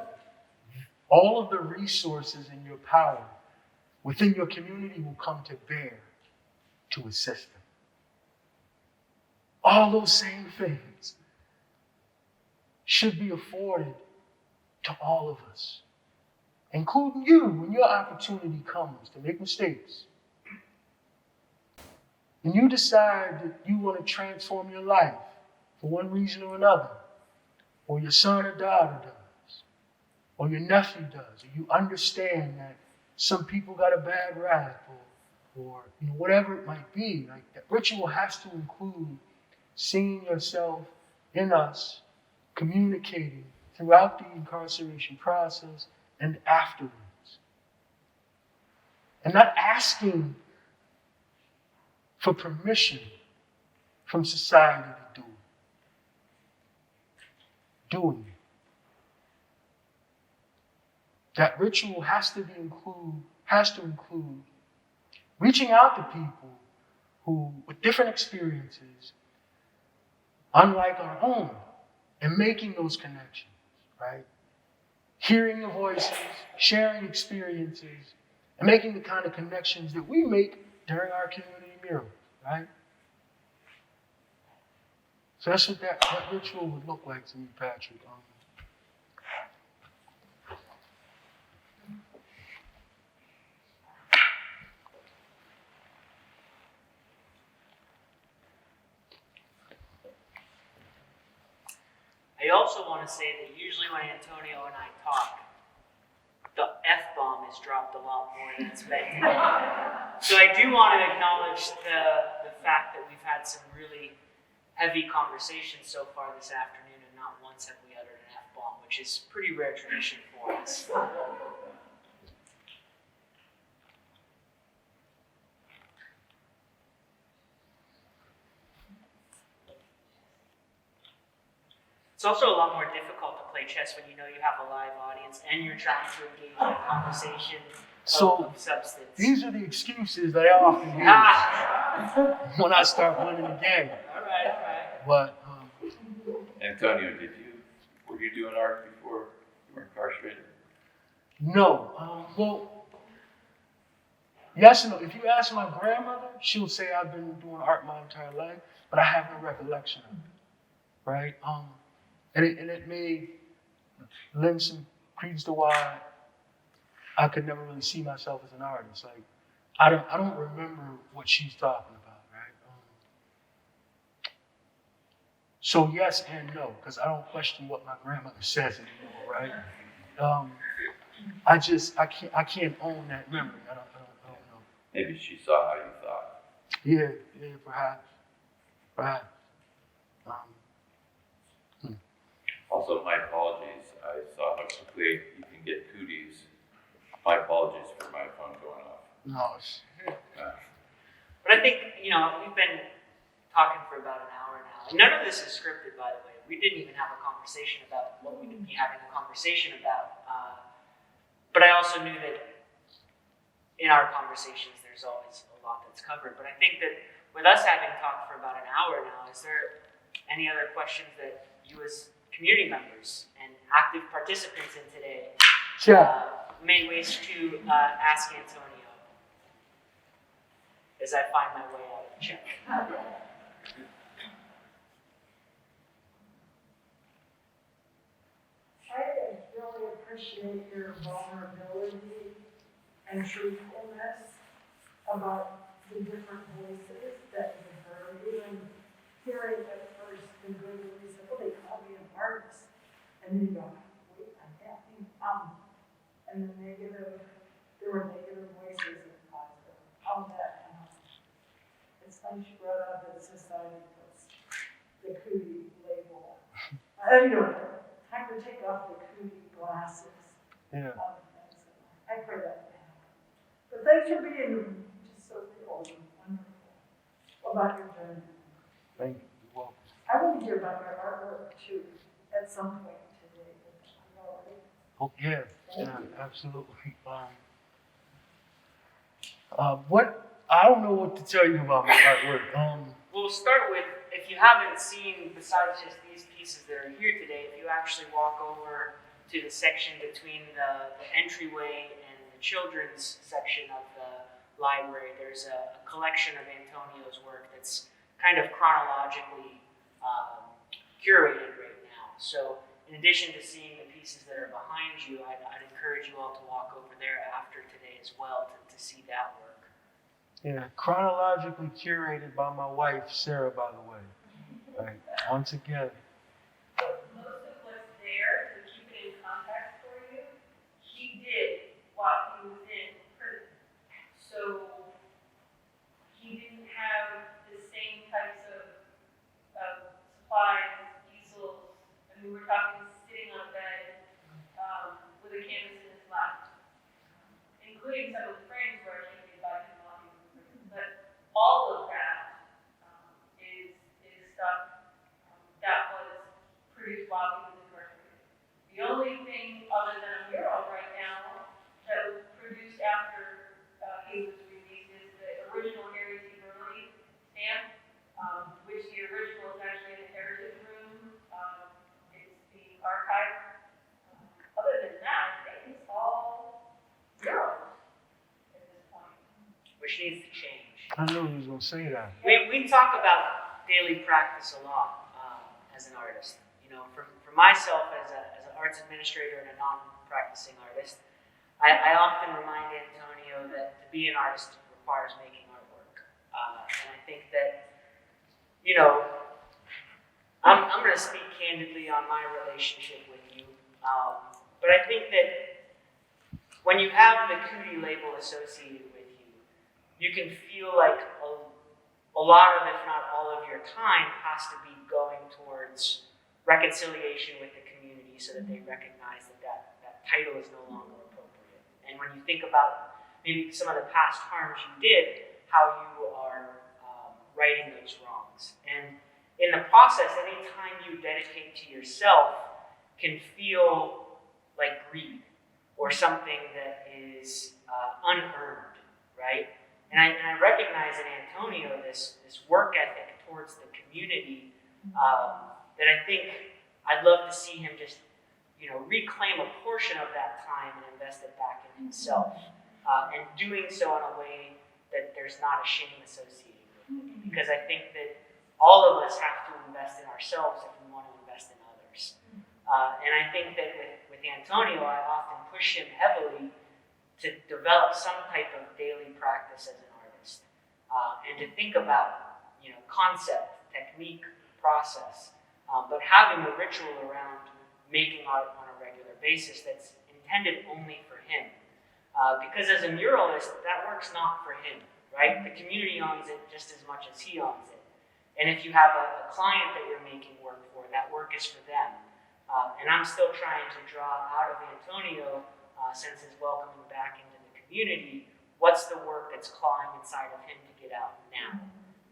all of the resources in your power within your community will come to bear to assist them. All those same things should be afforded to all of us, including you when your opportunity comes to make mistakes. When you decide that you want to transform your life for one reason or another, or your son or daughter does, or your nephew does, or you understand that some people got a bad rap, or whatever it might be, like that ritual has to include seeing yourself in us, communicating throughout the incarceration process and afterwards. And not asking for permission from society to do it. Doing it. That ritual has to include reaching out to people who, with different experiences, unlike our own, and making those connections, right? Hearing the voices, sharing experiences, and making the kind of connections that we make during our community meal, right? So that's what that ritual would look like to me, Patrick. I also want to say that usually when Antonio and I talk, the F-bomb is dropped a lot more than expected. So I do want to acknowledge the fact that we've had some really heavy conversations so far this afternoon, and not once have we uttered an F-bomb, which is pretty rare tradition for us. It's also a lot more difficult to play chess when you know you have a live audience and you're trying to engage in a conversation of substance. These are the excuses that I often use when I start winning the game. All right. But Antonio, were you doing art before you were incarcerated? No. Well, yes and no. If you ask my grandmother, she'll say I've been doing art my entire life, but I have no recollection of it. Right? And it may lend some credence to why I could never really see myself as an artist. Like, I don't remember what she's talking about, right? So yes and no, because I don't question what my grandmother says anymore, right? I can't own that memory. I don't know. Maybe she saw how you thought. Yeah, perhaps. Also, my apologies. I saw how quickly you can get cooties. My apologies for my phone going off. No. But I think, we've been talking for about an hour now. And none of this is scripted, by the way. We didn't even have a conversation about what we could be having a conversation about. But I also knew that in our conversations, there's always a lot that's covered. But I think that with us having talked for about an hour now, is there any other questions that you as community members and active participants in today may wish to ask Antonio as I find my way out of the check? I really appreciate your vulnerability and truthfulness about the different voices that you've heard. Even hearing at first the good voice, well, they call me an artist. And then you go, wait, I can't be, and the negative, there were negative voices and positive. All that, it's nice you brought up that society puts the cootie label. Anyway. to take off the cootie glasses. Yeah. I pray that will happen. But thanks for being just so cool and wonderful about your journey. Thank you. You're welcome. I want to hear about your artwork too at some point today. I know, right? Oh, yeah. Thank Yeah, you. absolutely. I don't know what to tell you about my artwork. We'll start with, if you haven't seen, besides just these pieces that are here today, if you actually walk over to the section between the entryway and the children's section of the library, there's a collection of Antonio's work that's kind of chronologically curated right now. So in addition to seeing the pieces that are behind you, I'd encourage you all to walk over there after today as well to see that work. Yeah, chronologically curated by my wife, Sarah, by the way. Right. Once again. Most of what's there, to keep it in context for you, he did while he was in prison. So he didn't have the same types of supplies, easels. I mean, we're talking sitting on a bed with a canvas in his lap, including some of the frames where he did by him while he was in prison. But all of that is stuff that was produced while he was incarcerated. The only thing other than a mural right now that was produced after he was released is the original Erie stamp, which the original is actually in the Heritage Room. It's the archive. Other than that, it's all murals at this point. Which needs to change. I knew he was going to say that. We talk about daily practice a lot as an artist. You know, for myself as an arts administrator and a non-practicing artist, I often remind Antonio that to be an artist requires making artwork. And I think that, you know, I'm going to speak candidly on my relationship with you. But I think that when you have the Cootie label associated with you, you can feel like a lot of, if not all of your time has to be going towards reconciliation with the community so that they recognize that title is no longer appropriate. And when you think about maybe some of the past harms you did, how you are righting those wrongs. And in the process, any time you dedicate to yourself can feel like greed or something that is unearned, right? And I recognize in Antonio this work ethic towards the community that I think I'd love to see him just, you know, reclaim a portion of that time and invest it back in himself. And doing so in a way that there's not a shame associated with it. Because I think that all of us have to invest in ourselves if we want to invest in others. And I think that with Antonio, I often push him heavily to develop some type of daily practice as an artist. And to think about, you know, concept, technique, process, but having a ritual around making art on a regular basis that's intended only for him. Because as a muralist, that work's not for him, right? The community owns it just as much as he owns it. And if you have a client that you're making work for, that work is for them. And I'm still trying to draw out of Antonio, since his welcoming back into the community, what's the work that's clawing inside of him to get out now?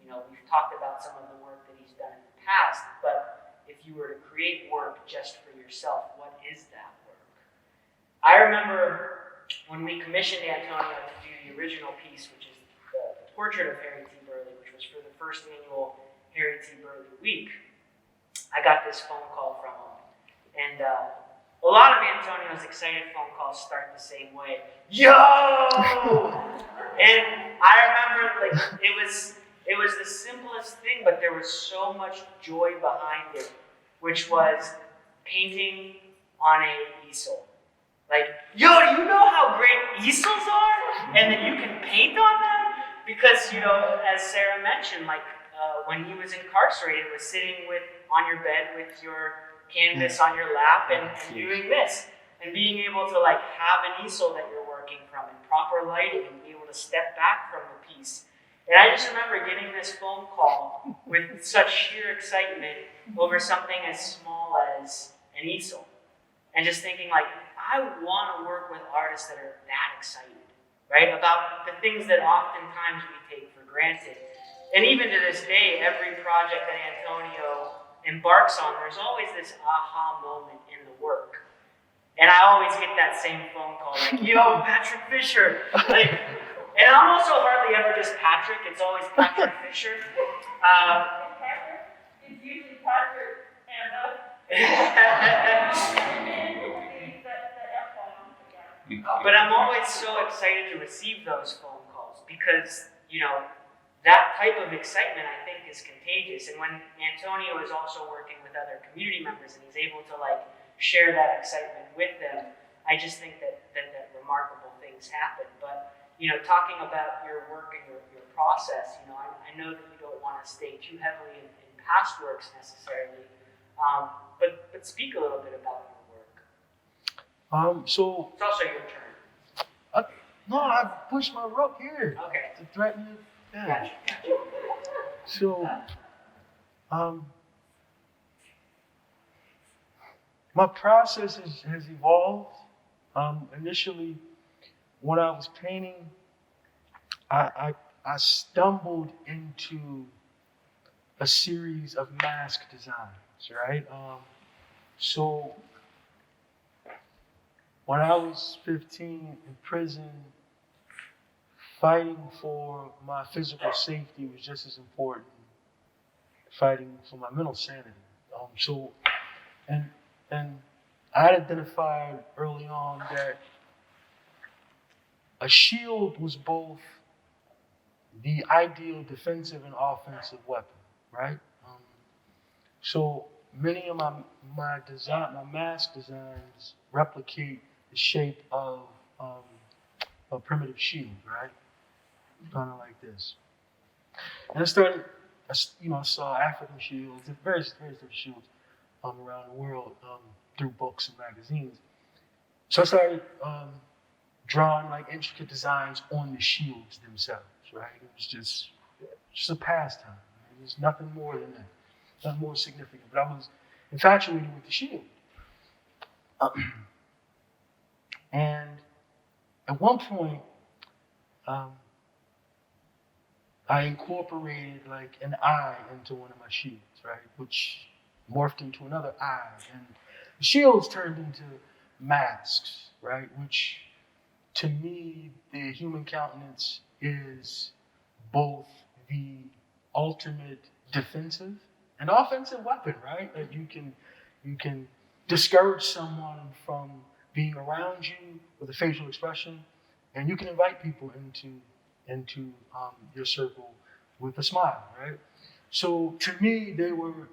You know, we've talked about some of the work that he's done in the past, but if you were to create work just for yourself, what is that work? I remember when we commissioned Antonio to do the original piece, which is the portrait of Harry T. Burley, which was for the first annual Harry T. Burley Week, I got this phone call from him. And a lot of Antonio's excited phone calls start the same way. Yo! And I remember, like, it was the simplest thing, but there was so much joy behind it, which was painting on an easel. Like, yo, do you know how great easels are? And then you can paint on them? Because, you know, as Sarah mentioned, like, when he was incarcerated, was sitting on your bed with your canvas on your lap and doing this. And being able to, like, have an easel that you're working from and proper lighting and be able to step back from the piece. And I just remember getting this phone call with such sheer excitement over something as small as an easel. and just thinking like, I want to work with artists that are that excited, right? About the things that oftentimes we take for granted. And even to this day, every project that Antonio embarks on, there's always this aha moment in the work. And I always get that same phone call, like, yo, Patrick Fisher. Like, and I'm also hardly ever just Patrick, it's always Patrick Fisher. It's usually Patrick and But I'm always so excited to receive those phone calls because, you know, that type of excitement I think is contagious. And when Antonio is also working with other community members and he's able to like share that excitement with them, I just think that remarkable things happen. But, you know, talking about your work and your process, you know, I know that you don't want to stay too heavily in past works necessarily, but speak a little bit about your work. So It's also your turn. no, I pushed my rope here Okay. to threaten you. Yeah. Gotcha. So, my process has evolved. Initially, when I was painting, I stumbled into a series of mask designs, right? So, when I was 15 in prison, fighting for my physical safety was just as important as fighting for my mental sanity. And I had identified early on that a shield was both the ideal defensive and offensive weapon, right? So many of my mask designs replicate the shape of a primitive shield, right? Kind of like this. And I saw African shields, various different shields around the world through books and magazines. So I started drawing like intricate designs on the shields themselves, right? It was just a pastime. Right? It was nothing more than that, nothing more significant. But I was infatuated with the shield. And at one point, I incorporated like an eye into one of my shields, right? Which morphed into another eye. And the shields turned into masks, right? Which to me, the human countenance is both the ultimate defensive and offensive weapon, right? Like you can discourage someone from being around you with a facial expression, and you can invite people into your circle with a smile, right? So to me, they were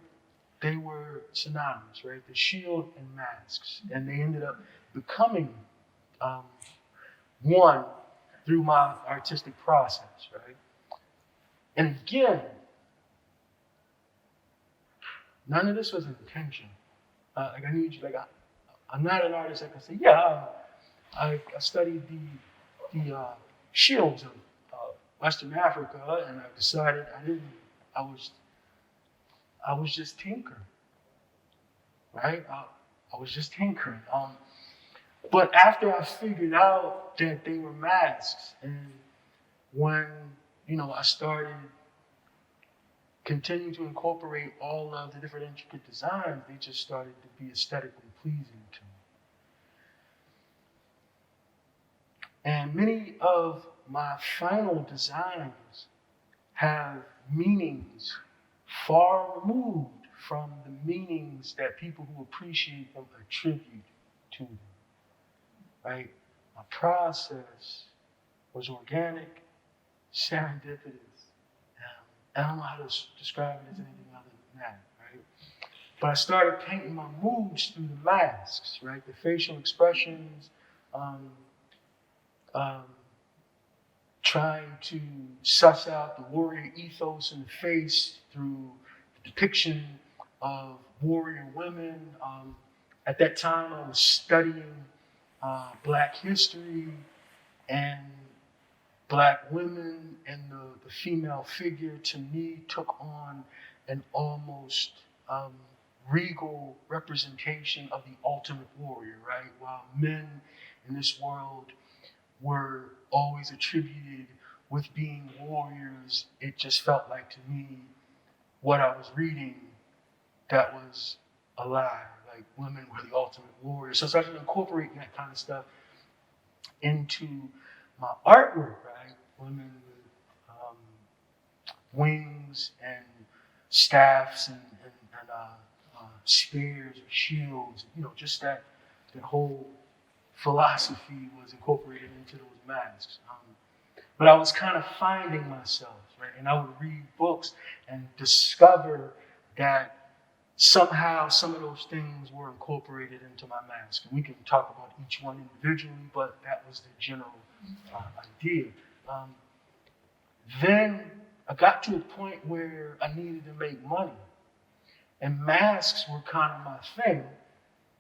synonymous, right? The shield and masks, and they ended up becoming one through my artistic process, right? And again, none of this was intentional. Like I need you, like I'm not an artist that can say, yeah, I studied the shields of Western Africa, and I decided I was just tinkering, right? I was just tinkering. But after I figured out that they were masks, and when I started continuing to incorporate all of the different intricate designs, they just started to be aesthetically pleasing to me. And many of my final designs have meanings far removed from the meanings that people who appreciate them attribute to them, right? My process was organic, serendipitous. I don't know how to describe it as anything other than that, right? But I started painting my moods through the masks, right? The facial expressions, trying to suss out the warrior ethos in the face through the depiction of warrior women. At that time, I was studying Black history and Black women, and the female figure to me took on an almost regal representation of the ultimate warrior, right? While men in this world were always attributed with being warriors, it just felt like to me what I was reading that was a lie. Like women were the ultimate warriors. So I started incorporating that kind of stuff into my artwork, right? Women with wings and staffs and spears or shields, just that whole philosophy was incorporated into those masks. But I was kind of finding myself, right? And I would read books and discover that somehow some of those things were incorporated into my mask. And we can talk about each one individually, but that was the general idea. Then I got to a point where I needed to make money. And masks were kind of my thing.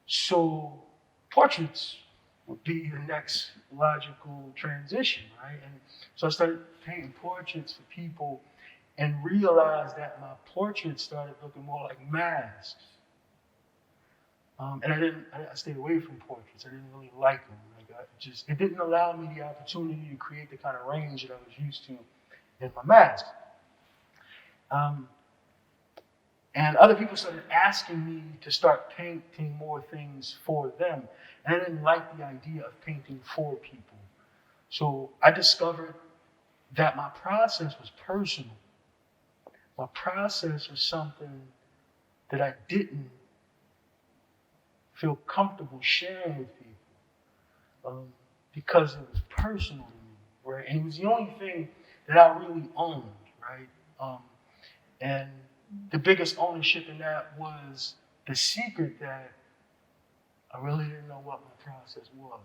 So portraits would be the next logical transition, right? And so I started painting portraits for people and realized that my portraits started looking more like masks. And I stayed away from portraits. I didn't really like them. It didn't allow me the opportunity to create the kind of range that I was used to in my masks. And other people started asking me to start painting more things for them. And I didn't like the idea of painting for people. So I discovered that my process was personal. My process was something that I didn't feel comfortable sharing with people because it was personal to me, right? And it was the only thing that I really owned, right? And the biggest ownership in that was the secret that I really didn't know what my process was,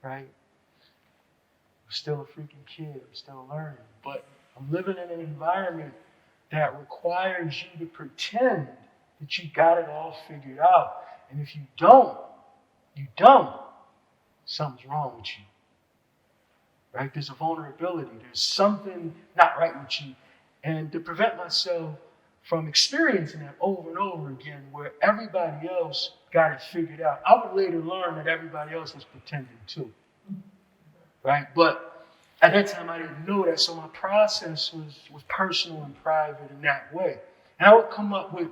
right? I'm still a freaking kid, I'm still learning, but I'm living in an environment that requires you to pretend that you got it all figured out. And if you don't, something's wrong with you, right? There's a vulnerability, there's something not right with you. And to prevent myself from experiencing that over and over again, where everybody else got it figured out, I would later learn that everybody else was pretending too, right? But at that time, I didn't know that, so my process was personal and private in that way. And I would come up with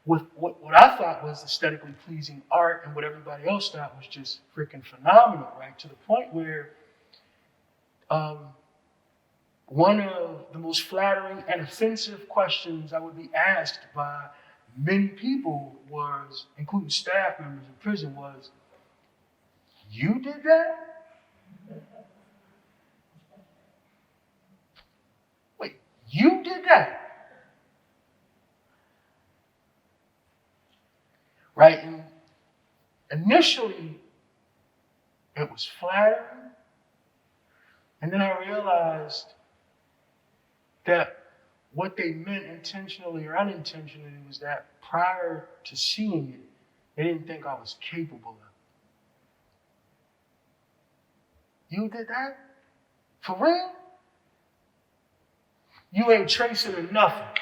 what I thought was aesthetically pleasing art and what everybody else thought was just freaking phenomenal, right? To the point where one of the most flattering and offensive questions I would be asked by many people was, including staff members in prison, was, "You did that? Wait, you did that?" Right? And initially, it was flattering. And then I realized that what they meant intentionally or unintentionally was that prior to seeing it, they didn't think I was capable of it. "You did that? For real? You ain't tracing or nothing.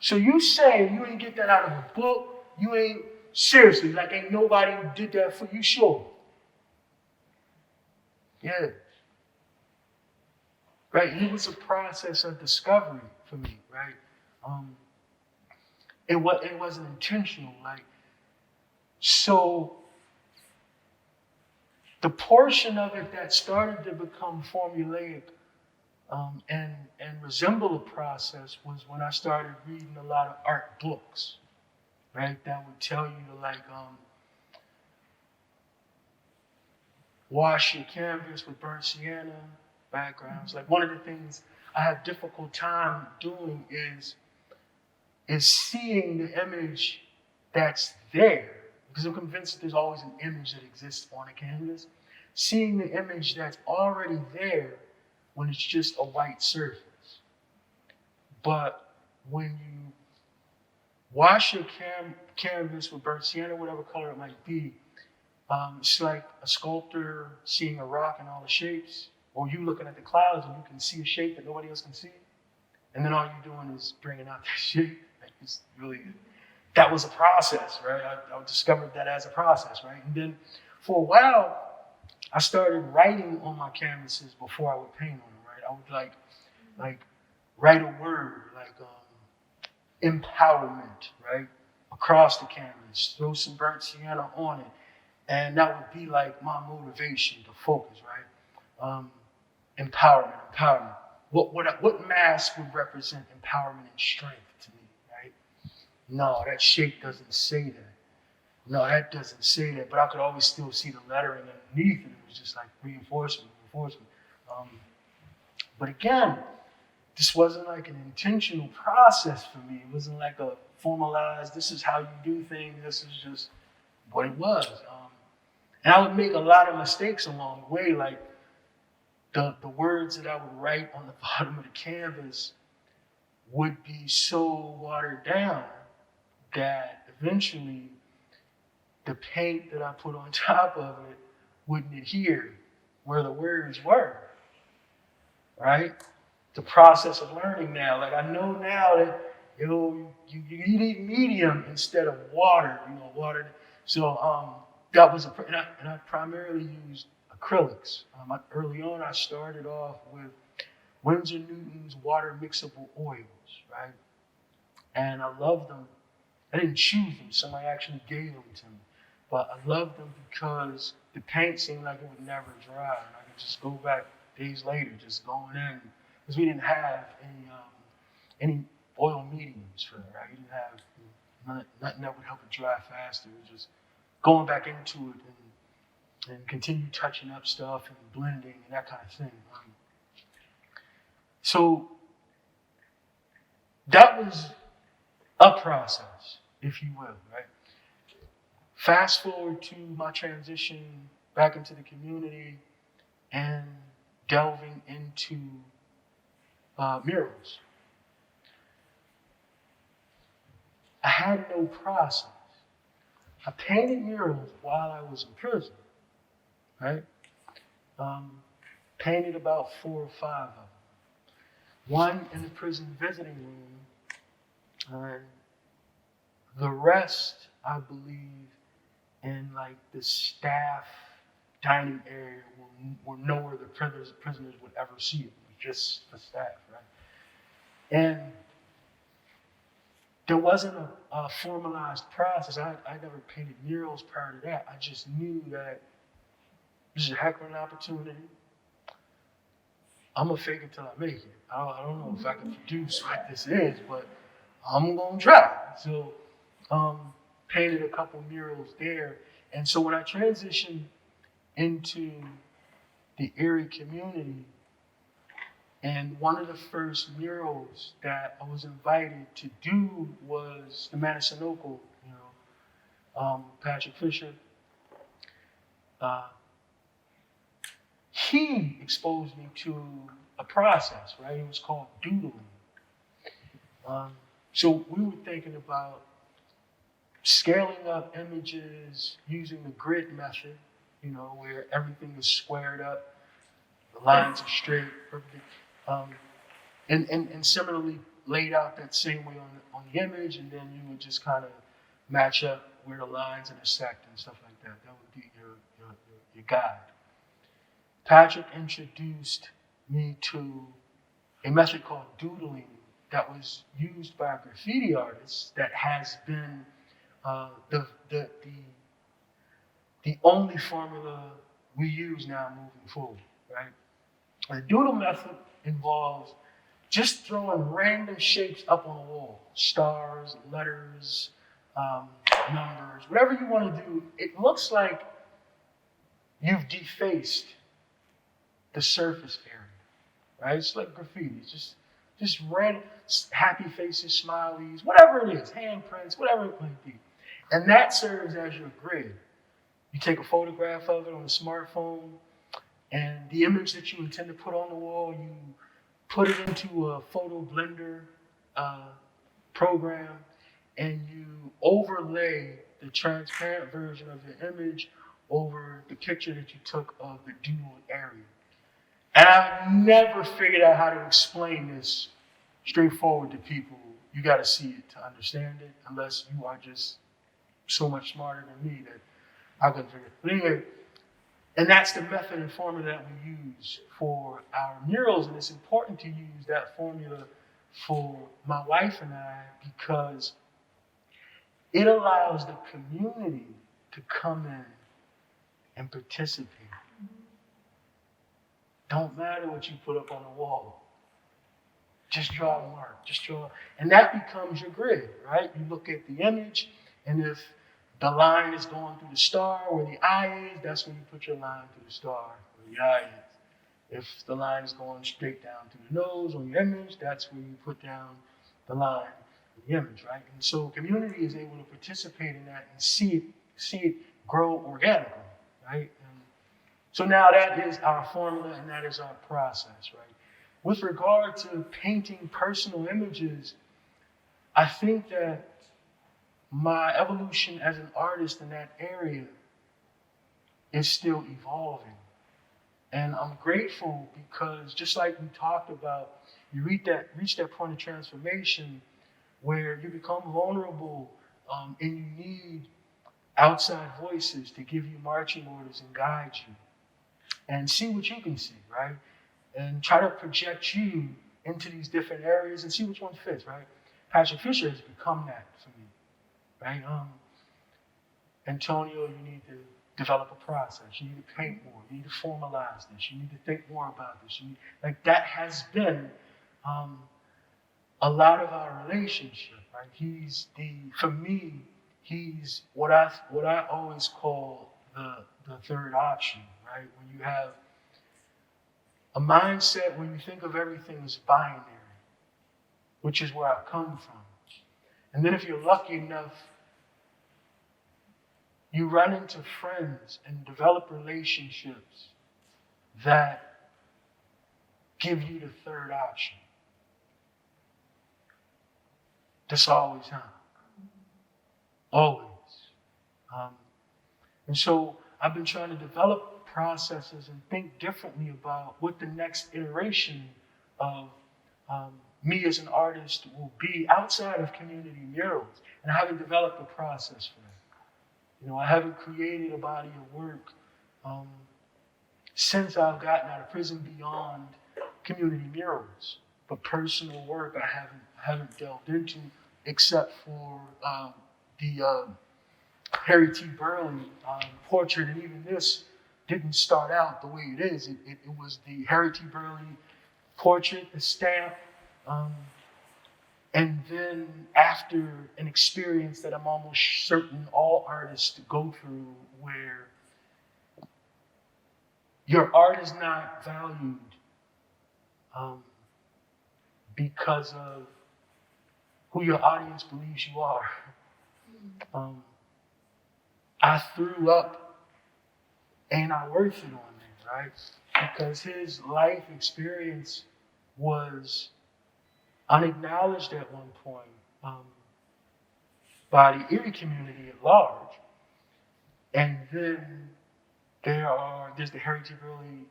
So you saying you ain't get that out of a book? You ain't, seriously, like ain't nobody who did that for you, sure?" Yeah. Right? And it was a process of discovery for me, right? It wasn't intentional. So the portion of it that started to become formulaic and resemble a process was when I started reading a lot of art books, right? That would tell you to wash your canvas with burnt sienna backgrounds. Like one of the things I have difficult time doing is seeing the image that's there. Because I'm convinced that there's always an image that exists on a canvas. Seeing the image that's already there when it's just a white surface. But when you wash your canvas with burnt sienna, whatever color it might be, it's like a sculptor seeing a rock in all the shapes, or you looking at the clouds and you can see a shape that nobody else can see. and then all you're doing is bringing out that shit. Like, it's really, that was a process, right? I discovered that as a process, right? And then for a while, I started writing on my canvases before I would paint on them, right? I would like write a word, like empowerment, right? Across the canvas, throw some burnt sienna on it. And that would be like my motivation to focus, right? Empowerment. What mask would represent empowerment and strength to me, right? No, that shape doesn't say that. No, that doesn't say that. But I could always still see the lettering underneath, and it was just like reinforcement. But again, this wasn't like an intentional process for me. It wasn't like a formalized, this is how you do things. This is just what it was. And I would make a lot of mistakes along the way, like the words that I would write on the bottom of the canvas would be so watered down that eventually the paint that I put on top of it wouldn't adhere where the words were, right? The process of learning now. Like, I know now that you need medium instead of water, water. So that was and I primarily used acrylics. Early on, I started off with Winsor Newton's water mixable oils, right? And I loved them. I didn't choose them. Somebody actually gave them to me. But I loved them because the paint seemed like it would never dry. And I could just go back days later, just going in. Because we didn't have any oil mediums for it, right? We didn't have nothing that would help it dry faster. It was just going back into it and continue touching up stuff and blending and that kind of thing. So that was a process, if you will, right? Fast forward to my transition back into the community and delving into murals. I had no process. I painted murals while I was in prison, right? Painted about 4 or 5 of them. One in the prison visiting room, and the rest, I believe, in like the staff dining area where nowhere the prisoners would ever see it. It was just the staff, right? And there wasn't a formalized process. I never painted murals prior to that. I just knew that this is a heck of an opportunity. I'm gonna fake it till I make it. I don't know if I can produce what this is, but I'm gonna try. So painted a couple murals there. And so when I transitioned into the Erie community, and one of the first murals that I was invited to do was the Manasinoco, Patrick Fisher. He exposed me to a process, right? It was called doodling. So we were thinking about scaling up images using the grid method, where everything is squared up, the lines are straight, perfect, and similarly laid out that same way on the image, and then you would just kind of match up where the lines intersect and stuff like that. That would be your guide. Patrick introduced me to a method called doodling that was used by graffiti artists that has been the only formula we use now moving forward, right? The doodle method involves just throwing random shapes up on a wall, stars, letters, numbers, whatever you want to do. It looks like you've defaced the surface area, right? It's like graffiti. It's just random happy faces, smileys, whatever it is, handprints, whatever it might be. And that serves as your grid. You take a photograph of it on a smartphone, and the image that you intend to put on the wall, you put it into a photo blender program, and you overlay the transparent version of the image over the picture that you took of the doodled area. And I've never figured out how to explain this straightforward to people. You got to see it to understand it, unless you are just so much smarter than me that I couldn't figure it. But anyway, and that's the method and formula that we use for our murals, and it's important to use that formula for my wife and I because it allows the community to come in and participate. Don't matter what you put up on the wall. Just draw a mark, just draw. And that becomes your grid, right? You look at the image, and if the line is going through the star where the eye is, that's when you put your line through the star where the eye is. If the line is going straight down through the nose on your image, that's where you put down the line of the image, right? And so community is able to participate in that and see it grow organically, right? And so now that is our formula and that is our process, right? With regard to painting personal images, I think that my evolution as an artist in that area is still evolving. And I'm grateful because just like we talked about, you reach that point of transformation where you become vulnerable and you need outside voices to give you marching orders and guide you and see what you can see, right? And try to project you into these different areas and see which one fits, right? Patrick Fisher has become that for me, right? Antonio, you need to develop a process. You need to paint more. You need to formalize this. You need to think more about this. That has been a lot of our relationship, right? For me, he's what I always call the third option, right? When you have a mindset when you think of everything as binary, which is where I come from. And then if you're lucky enough, you run into friends and develop relationships that give you the third option. That's always happens. Always. And so I've been trying to develop processes and think differently about what the next iteration of me as an artist will be outside of community murals. And I haven't developed a process for that. I haven't created a body of work since I've gotten out of prison beyond community murals. But personal work I haven't delved into except for the Harry T. Burley portrait, and even this didn't start out the way it is. It was the Harry T. Burley portrait, the stamp, and then after an experience that I'm almost certain all artists go through, where your art is not valued because of who your audience believes you are. I threw up Ain't I Worth It on there, right? Because his life experience was unacknowledged at one point by the Erie community at large. And then there's the Harry T. Burley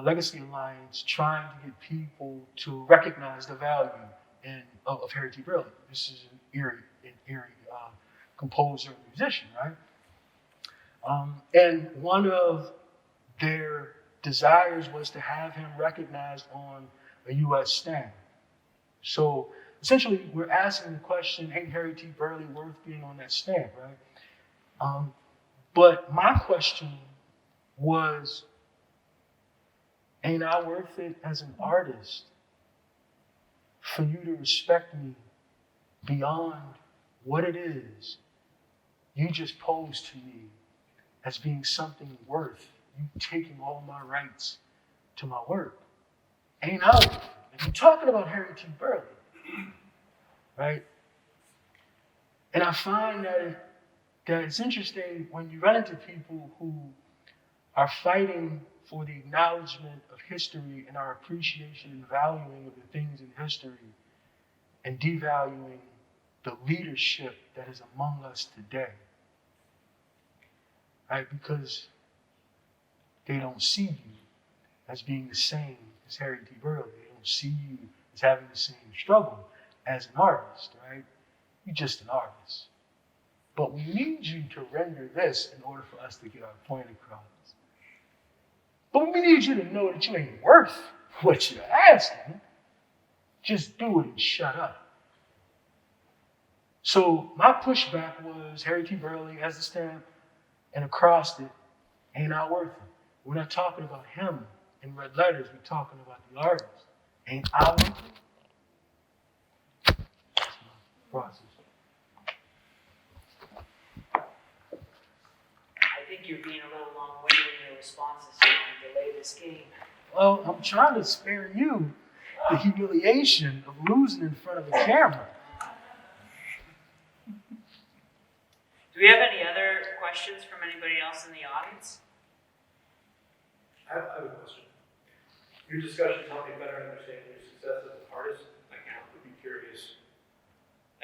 Legacy Alliance trying to get people to recognize the value of Harry T. Burley. This is an Erie composer and musician, right? And one of their desires was to have him recognized on a U.S. stamp. So essentially, we're asking the question, ain't Harry T. Burley worth being on that stamp, right? But my question was, ain't I worth it as an artist for you to respect me beyond what it is you just posed to me as being something worth you taking all my rights to my work? Ain't I worth it? If you're talking about Harry T. Burley, right? And I find that it's interesting when you run into people who are fighting for the acknowledgement of history and our appreciation and valuing of the things in history and devaluing the leadership that is among us today. Right? Because they don't see you as being the same as Harry T. Burley. They don't see you is having the same struggle as an artist, right? You're just an artist. But we need you to render this in order for us to get our point across. But we need you to know that you ain't worth what you're asking. Just do it and shut up. So my pushback was Harry T. Burley has the stamp and across it, ain't not worth it. We're not talking about him in red letters. We're talking about the artist. Ain't I worth it? That's my process. I think you're being a little long-winded in your responses so you can delay this game. Well, I'm trying to spare you the humiliation of losing in front of the camera. Do we have any other questions from anybody else in the audience? I have a question. Your discussion helped me better understand your success as an artist. I would be curious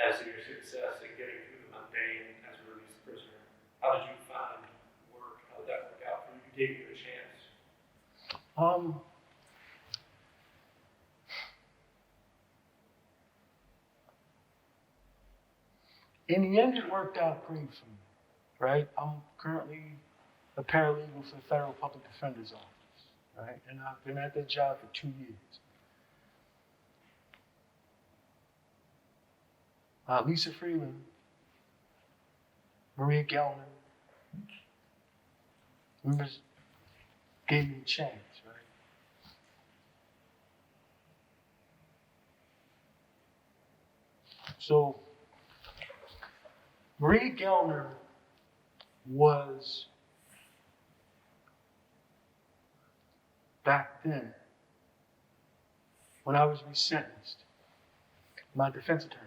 as to your success in getting through the mundane as a released prisoner. How did you find work? How did that work out for you? Who gave you a chance? In the end, it worked out great for me, right? I'm currently a paralegal for the Federal Public Defender's Office, right? And I've been at that job for 2 years. Lisa Freeland, Maria Gelman, members gave me a chance, right? So, Maria Gelner was, back then, when I was resentenced, my defense attorney.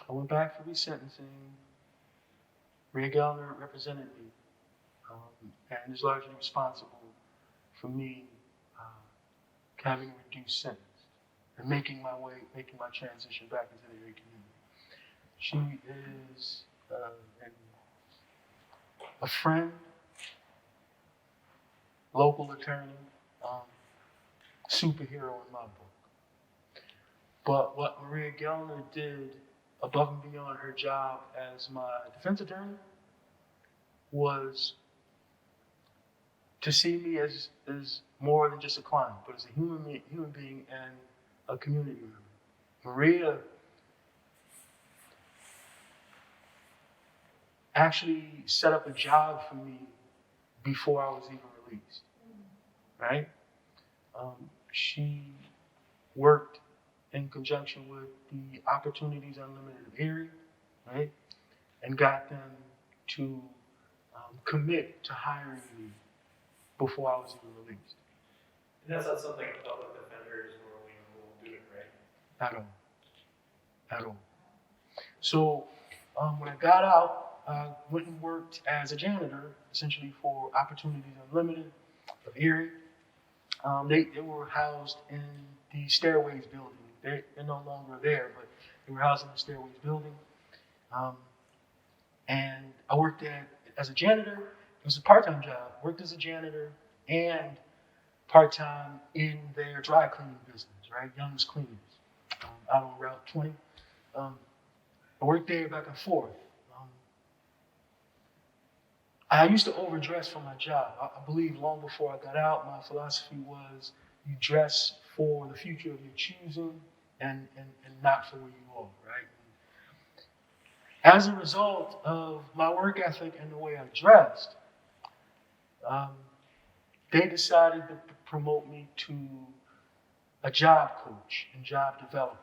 I went back for resentencing. Maria Gelner represented me and is largely responsible for me having a reduced sentence and making my transition back into the Erie community. She is a friend, local attorney, superhero in my book. But what Maria Gelner did above and beyond her job as my defense attorney was to see me as more than just a client, but as a human being and a community member. Maria actually set up a job for me before I was even released, right? She worked in conjunction with the Opportunities Unlimited of Erie, right? And got them to commit to hiring me before I was even released. And that's not something public defenders normally will do, right? At all. So when I got out, I went and worked as a janitor, essentially for Opportunities Unlimited of Erie. They were housed in the Stairways building. They're no longer there, but they were housed in the Stairways building. And I worked there as a janitor. It was a part-time job. Worked as a janitor and part-time in their dry cleaning business, right? Young's Cleaners, out on Route 20. I worked there back and forth. I used to overdress for my job. I believe long before I got out, my philosophy was you dress for the future of your choosing and not for where you are, right? As a result of my work ethic and the way I dressed, they decided to promote me to a job coach and job developer,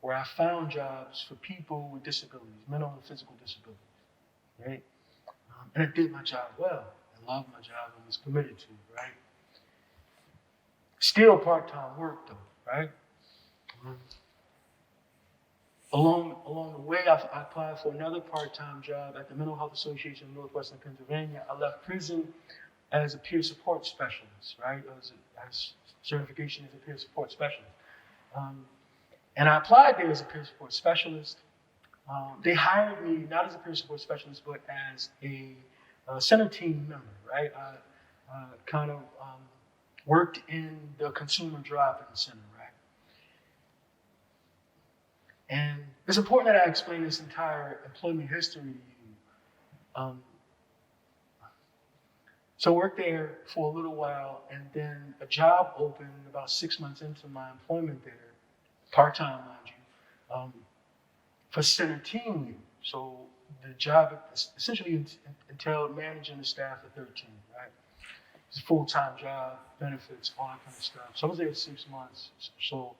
where I found jobs for people with disabilities, mental and physical disabilities, right? And I did my job well. I loved my job and was committed to it, right? Still part-time work though, right? Along the way, I applied for another part-time job at the Mental Health Association of Northwestern Pennsylvania. I left prison as a peer support specialist, right? As certification as a peer support specialist. And I applied there as a peer support specialist. They hired me not as a peer support specialist, but as a center team member, right? I kind of worked in the consumer drop-in center, right? And it's important that I explain this entire employment history to you. So I worked there for a little while, and then a job opened about 6 months into my employment there, part-time, mind you, for center team leader. So the job essentially entailed managing the staff of 13, right? It's a full-time job, benefits, all that kind of stuff. So I was there 6 months. So,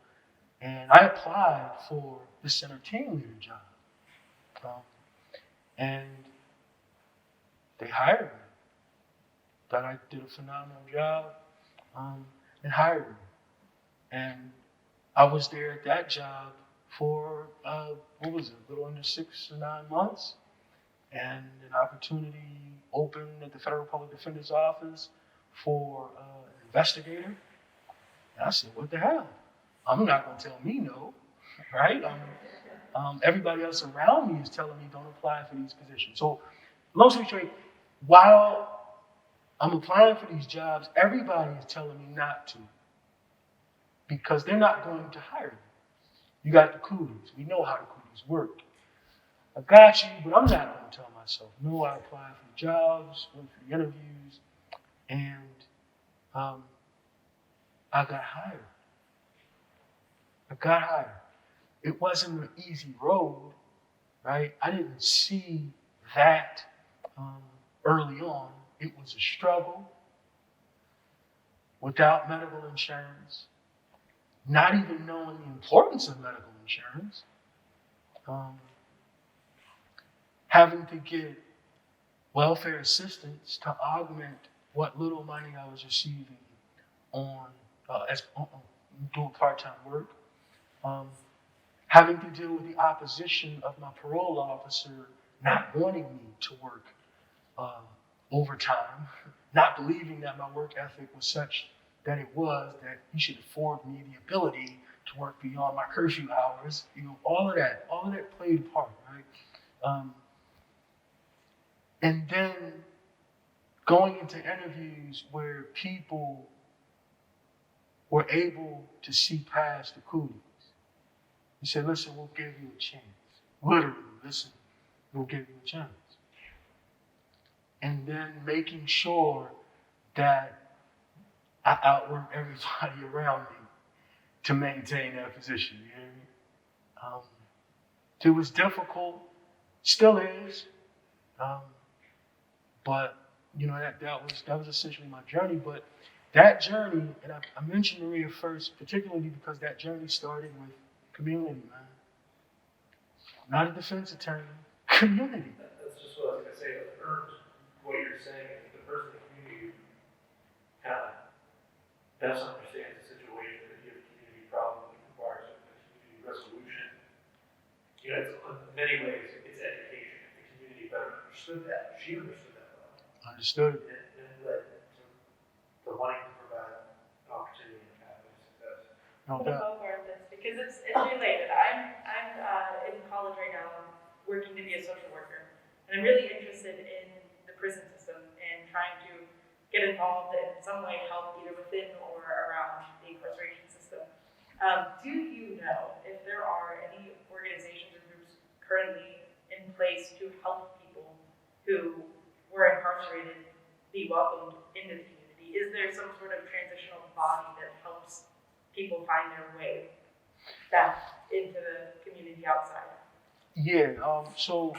and I applied for the center team leader job. And they hired me. Thought I did a phenomenal job, and hired me. And I was there at that job for, a little under 6 or 9 months. And an opportunity opened at the Federal Public Defender's Office for an investigator. And I said, what the hell? I'm not going to tell me no, right? Everybody else around me is telling me don't apply for these positions. So, long story short, while I'm applying for these jobs, everybody is telling me not to because they're not going to hire me. You got the cooties. We know how the cooties work. I got you, but I'm not going to tell myself no. I applied for the jobs, went for the interviews, and I got hired. It wasn't an easy road, right? I didn't see that early on. It was a struggle without medical insurance, not even knowing the importance of medical insurance, having to get welfare assistance to augment what little money I was receiving on doing part-time work, having to deal with the opposition of my parole officer not wanting me to work overtime, not believing that my work ethic was such that that he should afford me the ability to work beyond my curfew hours. All of that played a part, right? And then going into interviews where people were able to see past the cooties. He said, listen, we'll give you a chance. Literally, listen, we'll give you a chance. And then making sure that I outwork everybody around me to maintain that position. You hear me? It was difficult, still is, but that was essentially my journey. But that journey, and I mentioned Maria first, particularly because that journey started with community, man. Not a defense attorney, community. That's just what I was gonna say, it earns what you're saying, if the person in the community kind of best understands the situation, that you have a community problem that requires a community resolution. It's, in many ways, it's education. If the community better understood that, she understood that well. Understood. And led to wanting to provide an opportunity and pathway to success. No We'll doubt. go over this because it's related. I'm in college right now. I'm working to be a social worker, and I'm really interested in the prison system and trying to get involved and in some way help either within or around the incarceration system. Do you know if there are any organizations or groups currently in place to help people who were incarcerated be welcomed into the community? Is there some sort of transitional body that helps people find their way back into the community outside? Yeah. So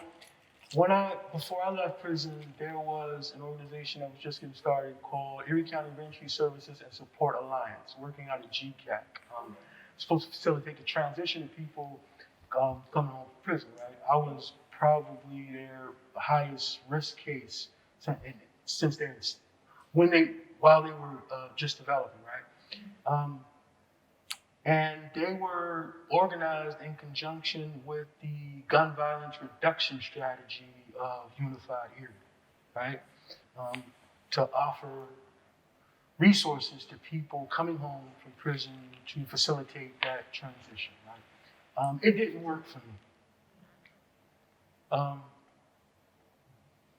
before I left prison, there was an organization that was just getting started called Erie County Reentry Services and Support Alliance, working out of GCAC. Supposed to facilitate the transition of people coming home from prison. Right. I was probably their highest risk case since while they were just developing. Right. And they were organized in conjunction with the gun violence reduction strategy of Unified Erie, right? To offer resources to people coming home from prison to facilitate that transition, right? It didn't work for me.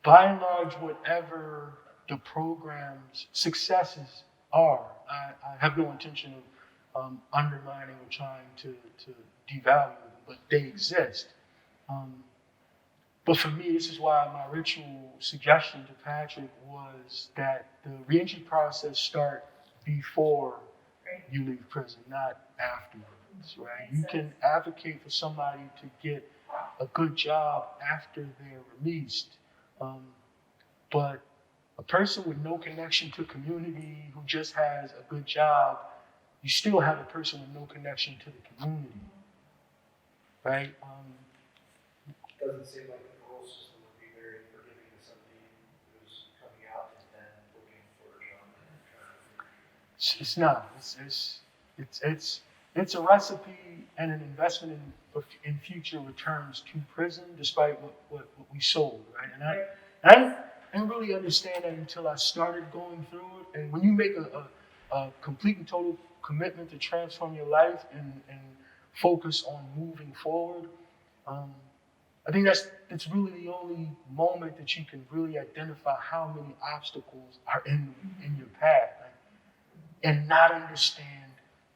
By and large, whatever the program's successes are. I have no intention of undermining or trying to devalue them, but they exist. But for me, this is why my ritual suggestion to Patrick was that the reentry process start before you leave prison, not afterwards, right? You can advocate for somebody to get a good job after they're released, but a person with no connection to community who just has a good job, you still have a person with no connection to the community, right? Doesn't seem like the parole system would be very forgiving to somebody who's coming out and then looking for a job. It's not. It's a recipe and an investment in future returns to prison, despite what we sold, right? And I didn't really understand that until I started going through it. And when you make a complete and total commitment to transform your life and focus on moving forward, I think that's really the only moment that you can really identify how many obstacles are in your path, like, and not understand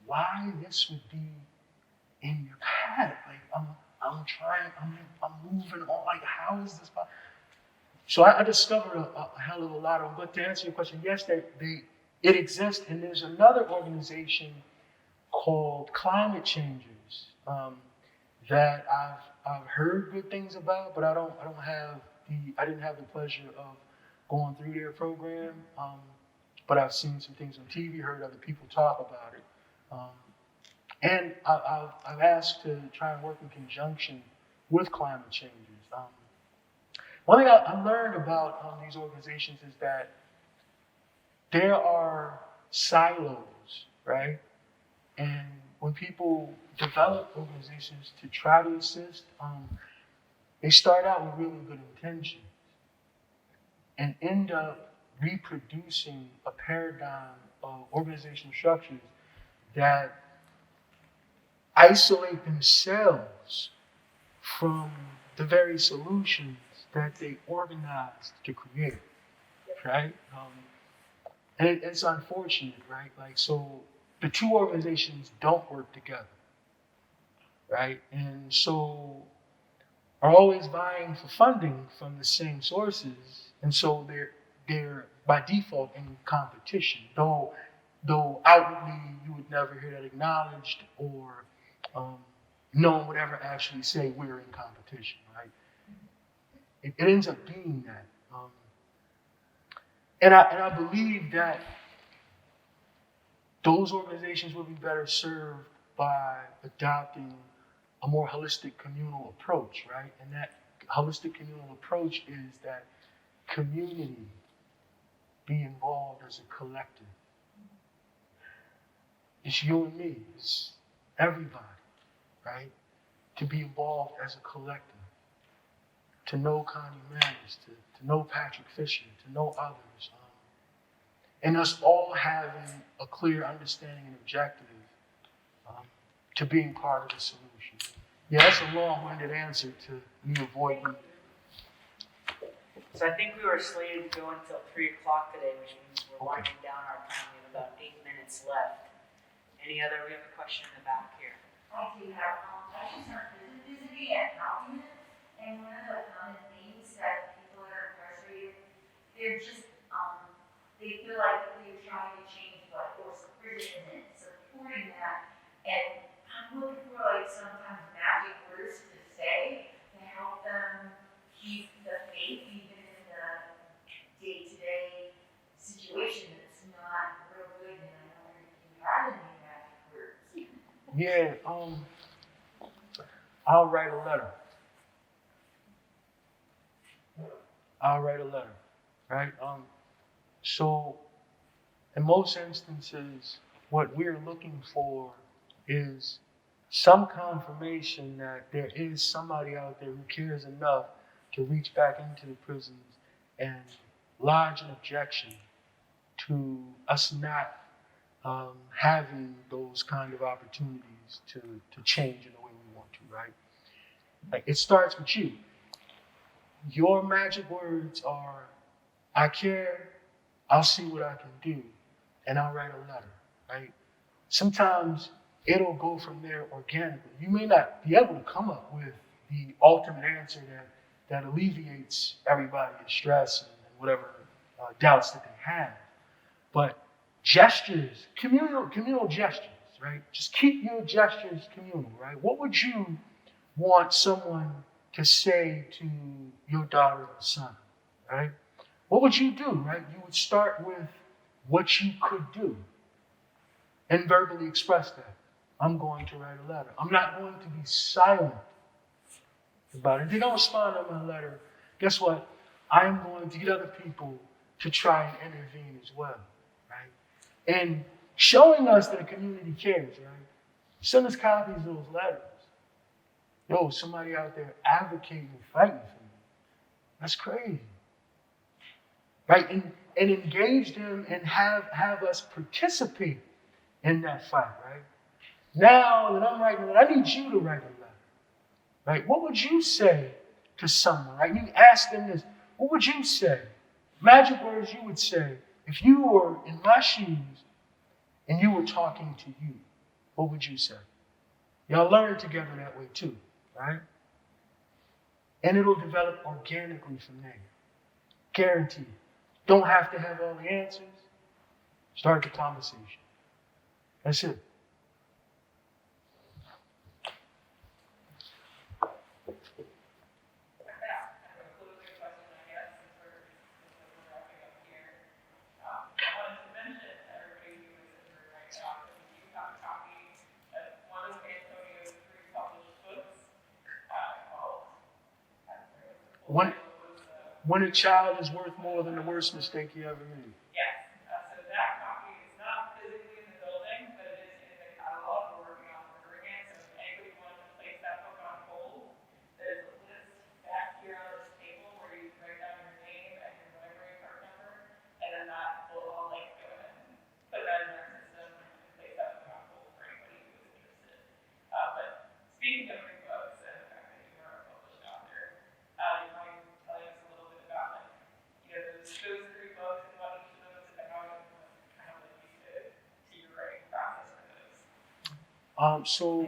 why this would be in your path. Like I'm trying, I'm moving on. Like how is this possible? So I discovered a hell of a lot of them. But to answer your question, yes, it exists, and there's another organization called Climate Changers that I've heard good things about, but I didn't have the pleasure of going through their program. But I've seen some things on TV, heard other people talk about it, and I've asked to try and work in conjunction with Climate Changers. One thing I learned about these organizations is that there are silos, right? And when people develop organizations to try to assist, they start out with really good intentions and end up reproducing a paradigm of organizational structures that isolate themselves from the very solutions that they organized to create, right? And it's unfortunate, right? Like, so the two organizations don't work together, right? And so are always vying for funding from the same sources, and so they're by default in competition. Though outwardly you would never hear that acknowledged, or no one would ever actually say we're in competition, right? It ends up being that, and I believe that those organizations will be better served by adopting a more holistic communal approach, right? And that holistic communal approach is that community be involved as a collective. It's you and me, it's everybody, right? To be involved as a collective, to know Connie Manners, to know Patrick Fisher, to know others, and us all having a clear understanding and objective to being part of the solution. Yeah, that's a long-winded answer to me avoiding. So I think we were slated to go until 3 o'clock today, which means we're winding down our time. We have about 8 minutes left. We have a question in the back here. I do have, I just started visiting at Alton, and one of the common themes that people that are incarcerated, they're just, they feel like they're trying to change what was prison and supporting that. And I'm looking for like sometimes magic words to say to help them keep the faith even in the day-to-day situation that's not real good. And I don't know if you have any magic words. Yeah, I'll write a letter. Right? So, in most instances, what we're looking for is some confirmation that there is somebody out there who cares enough to reach back into the prisons and lodge an objection to us not having those kind of opportunities to change in the way we want to, right? Like, it starts with you. Your magic words are, I care, I'll see what I can do. and I'll write a letter, right? Sometimes it'll go from there organically. You may not be able to come up with the ultimate answer that alleviates everybody's stress and whatever doubts that they have. But gestures, communal gestures, right? Just keep your gestures communal, right? What would you want someone to say to your daughter or son, right? What would you do, right? You would start with what you could do and verbally express that. I'm going to write a letter. I'm not going to be silent about it. If they don't respond to my letter, guess what? I am going to get other people to try and intervene as well, right? And showing us that the community cares, right? Send us copies of those letters. Yo, somebody out there advocating and fighting for me. That's crazy. Right? And engage them and have us participate in that fight, right? Now that I'm writing a letter, I need you to write a letter. Right? What would you say to someone? Right? You ask them this, what would you say? Magic words you would say if you were in my shoes and you were talking to you. What would you say? Y'all learn together that way too, right? And it'll develop organically from there. Guaranteed. Don't have to have all the answers. Start the conversation. That's it. When a child is worth more than the worst mistake you ever made. Yes, so that copy is not physically in the building, but it is in the catalog. We're working on ordering it, so if anybody wants to place that book on hold, there's a list back here on this table where you can write down your name and your library card number, and then that will all like go ahead and put that in our system and place that book on hold for anybody who is interested. But speaking of free books and the fact that you are a published author, you mind telling us a little bit about like, those 3 books and what each of them is about and what kind of led you to your writing process for those? So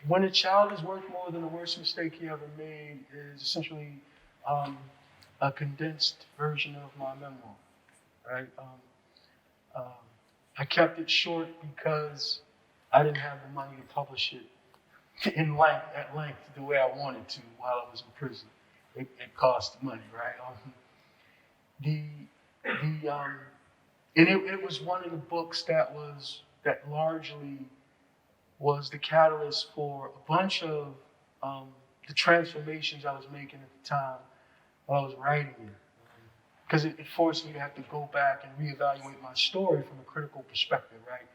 when a child is worth more than the worst mistake he ever made is essentially a condensed version of my memoir, right? I kept it short because I didn't have the money to publish it at length the way I wanted to while I was in prison. It cost money, right? It was one of the books that largely was the catalyst for a bunch of the transformations I was making at the time while I was writing it. Because it forced me to have to go back and reevaluate my story from a critical perspective, right?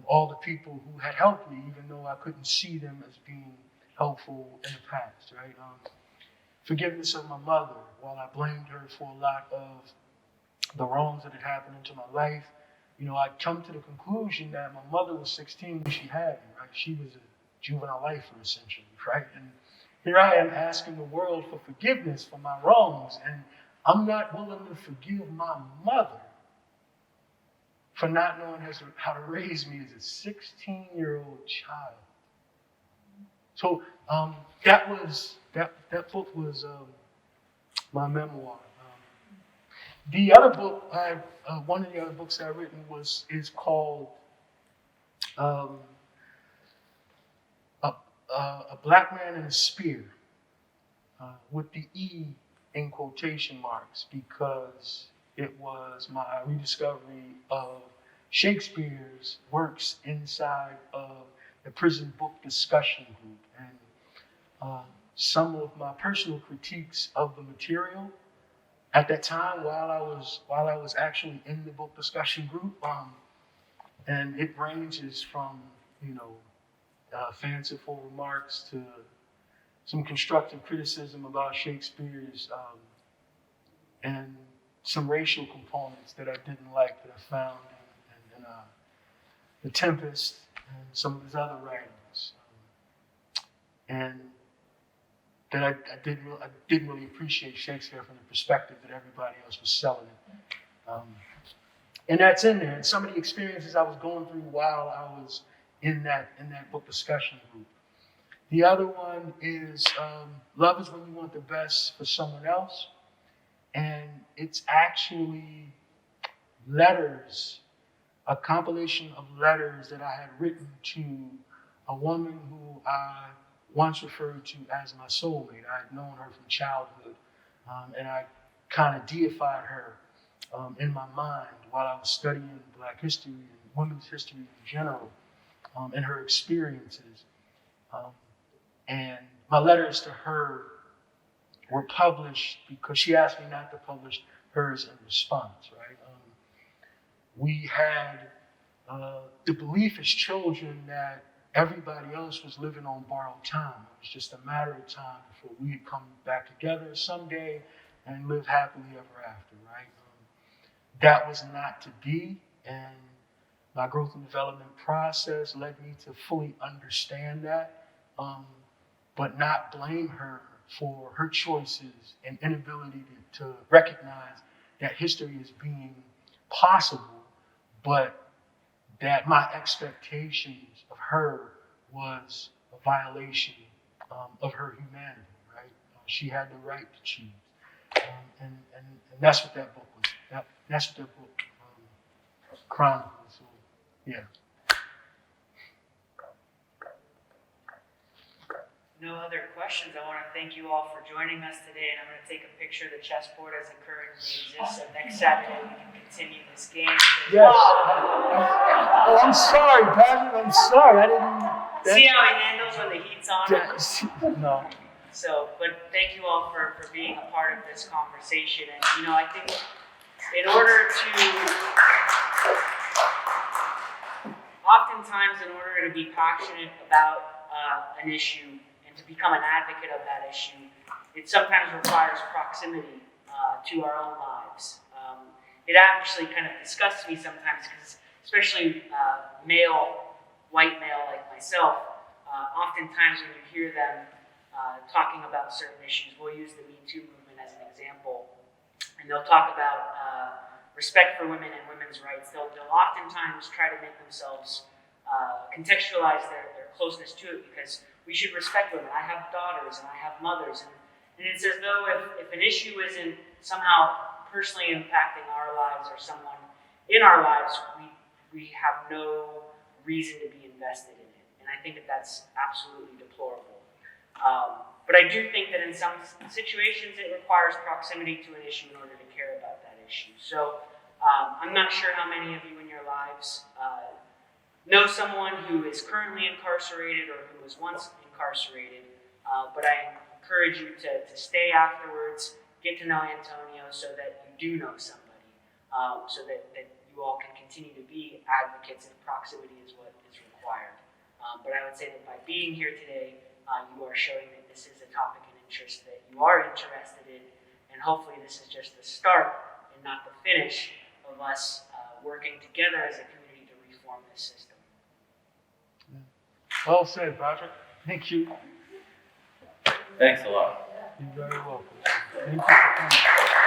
All the people who had helped me, even though I couldn't see them as being helpful in the past, right? Forgiveness of my mother, while I blamed her for a lot of the wrongs that had happened into my life, I'd come to the conclusion that my mother was 16 when she had me, right? She was a juvenile lifer, essentially, right? And here I am asking the world for forgiveness for my wrongs, and I'm not willing to forgive my mother for not knowing how to raise me as a 16-year-old child. So that book was my memoir. The other book, one of the other books I've written is called A Black Man and a Spear, with the E in quotation marks, because it was my rediscovery of Shakespeare's works inside of the prison book discussion group, and some of my personal critiques of the material at that time while I was actually in the book discussion group, and it ranges from fanciful remarks to some constructive criticism about Shakespeare's and some racial components that I didn't like that I found in The Tempest and some of his other writings, and that I didn't really appreciate Shakespeare from the perspective that everybody else was selling it. And that's in there. And some of the experiences I was going through while I was in that book discussion group. The other one is Love is When You Want the Best for Someone Else. And it's actually letters, a compilation of letters that I had written to a woman who I once referred to as my soulmate. I had known her from childhood, and I kind of deified her in my mind while I was studying Black history and women's history in general, and her experiences. And my letters to her were published because she asked me not to publish hers in response, right? We had the belief as children that everybody else was living on borrowed time. It was just a matter of time before we would come back together someday and live happily ever after, right? That was not to be, and my growth and development process led me to fully understand that, but not blame her for her choices and inability to recognize that history is being possible, but that my expectations of her was a violation of her humanity, right? She had the right to choose. And that's what that book was. That's what that book chronicles. So, yeah. No other questions. I want to thank you all for joining us today, and I'm going to take a picture of the chessboard as it currently exists, so next Saturday we can continue this game. Yes. Oh, I'm sorry, Patrick. I'm sorry. I didn't. See how he handles when the heat's on? No. So, but thank you all for being a part of this conversation. And, you know, I think in order to, oftentimes in order to be passionate about an issue and to become an advocate of that issue, it sometimes requires proximity to our own lives. It actually kind of disgusts me sometimes because especially white male like myself, oftentimes when you hear them talking about certain issues, we'll use the Me Too movement as an example, and they'll talk about respect for women and women's rights. They'll oftentimes try to make themselves contextualize their closeness to it because we should respect women. I have daughters and I have mothers, and it's as though if an issue isn't somehow personally impacting our lives or someone in our lives, we have no reason to be invested in it. And I think that that's absolutely deplorable. But I do think that in some situations it requires proximity to an issue in order to care about that issue. So I'm not sure how many of you in your lives know someone who is currently incarcerated or who was once incarcerated, but I encourage you to stay afterwards, get to know Antonio so that you do know somebody, so that you all can continue to be advocates, and proximity is what is required. But I would say that by being here today, you are showing that this is a topic and interest that you are interested in, and hopefully this is just the start and not the finish of us working together as a community to reform this system. Well said, Patrick. Thank you. Thanks a lot. You're very welcome. Thank you for coming.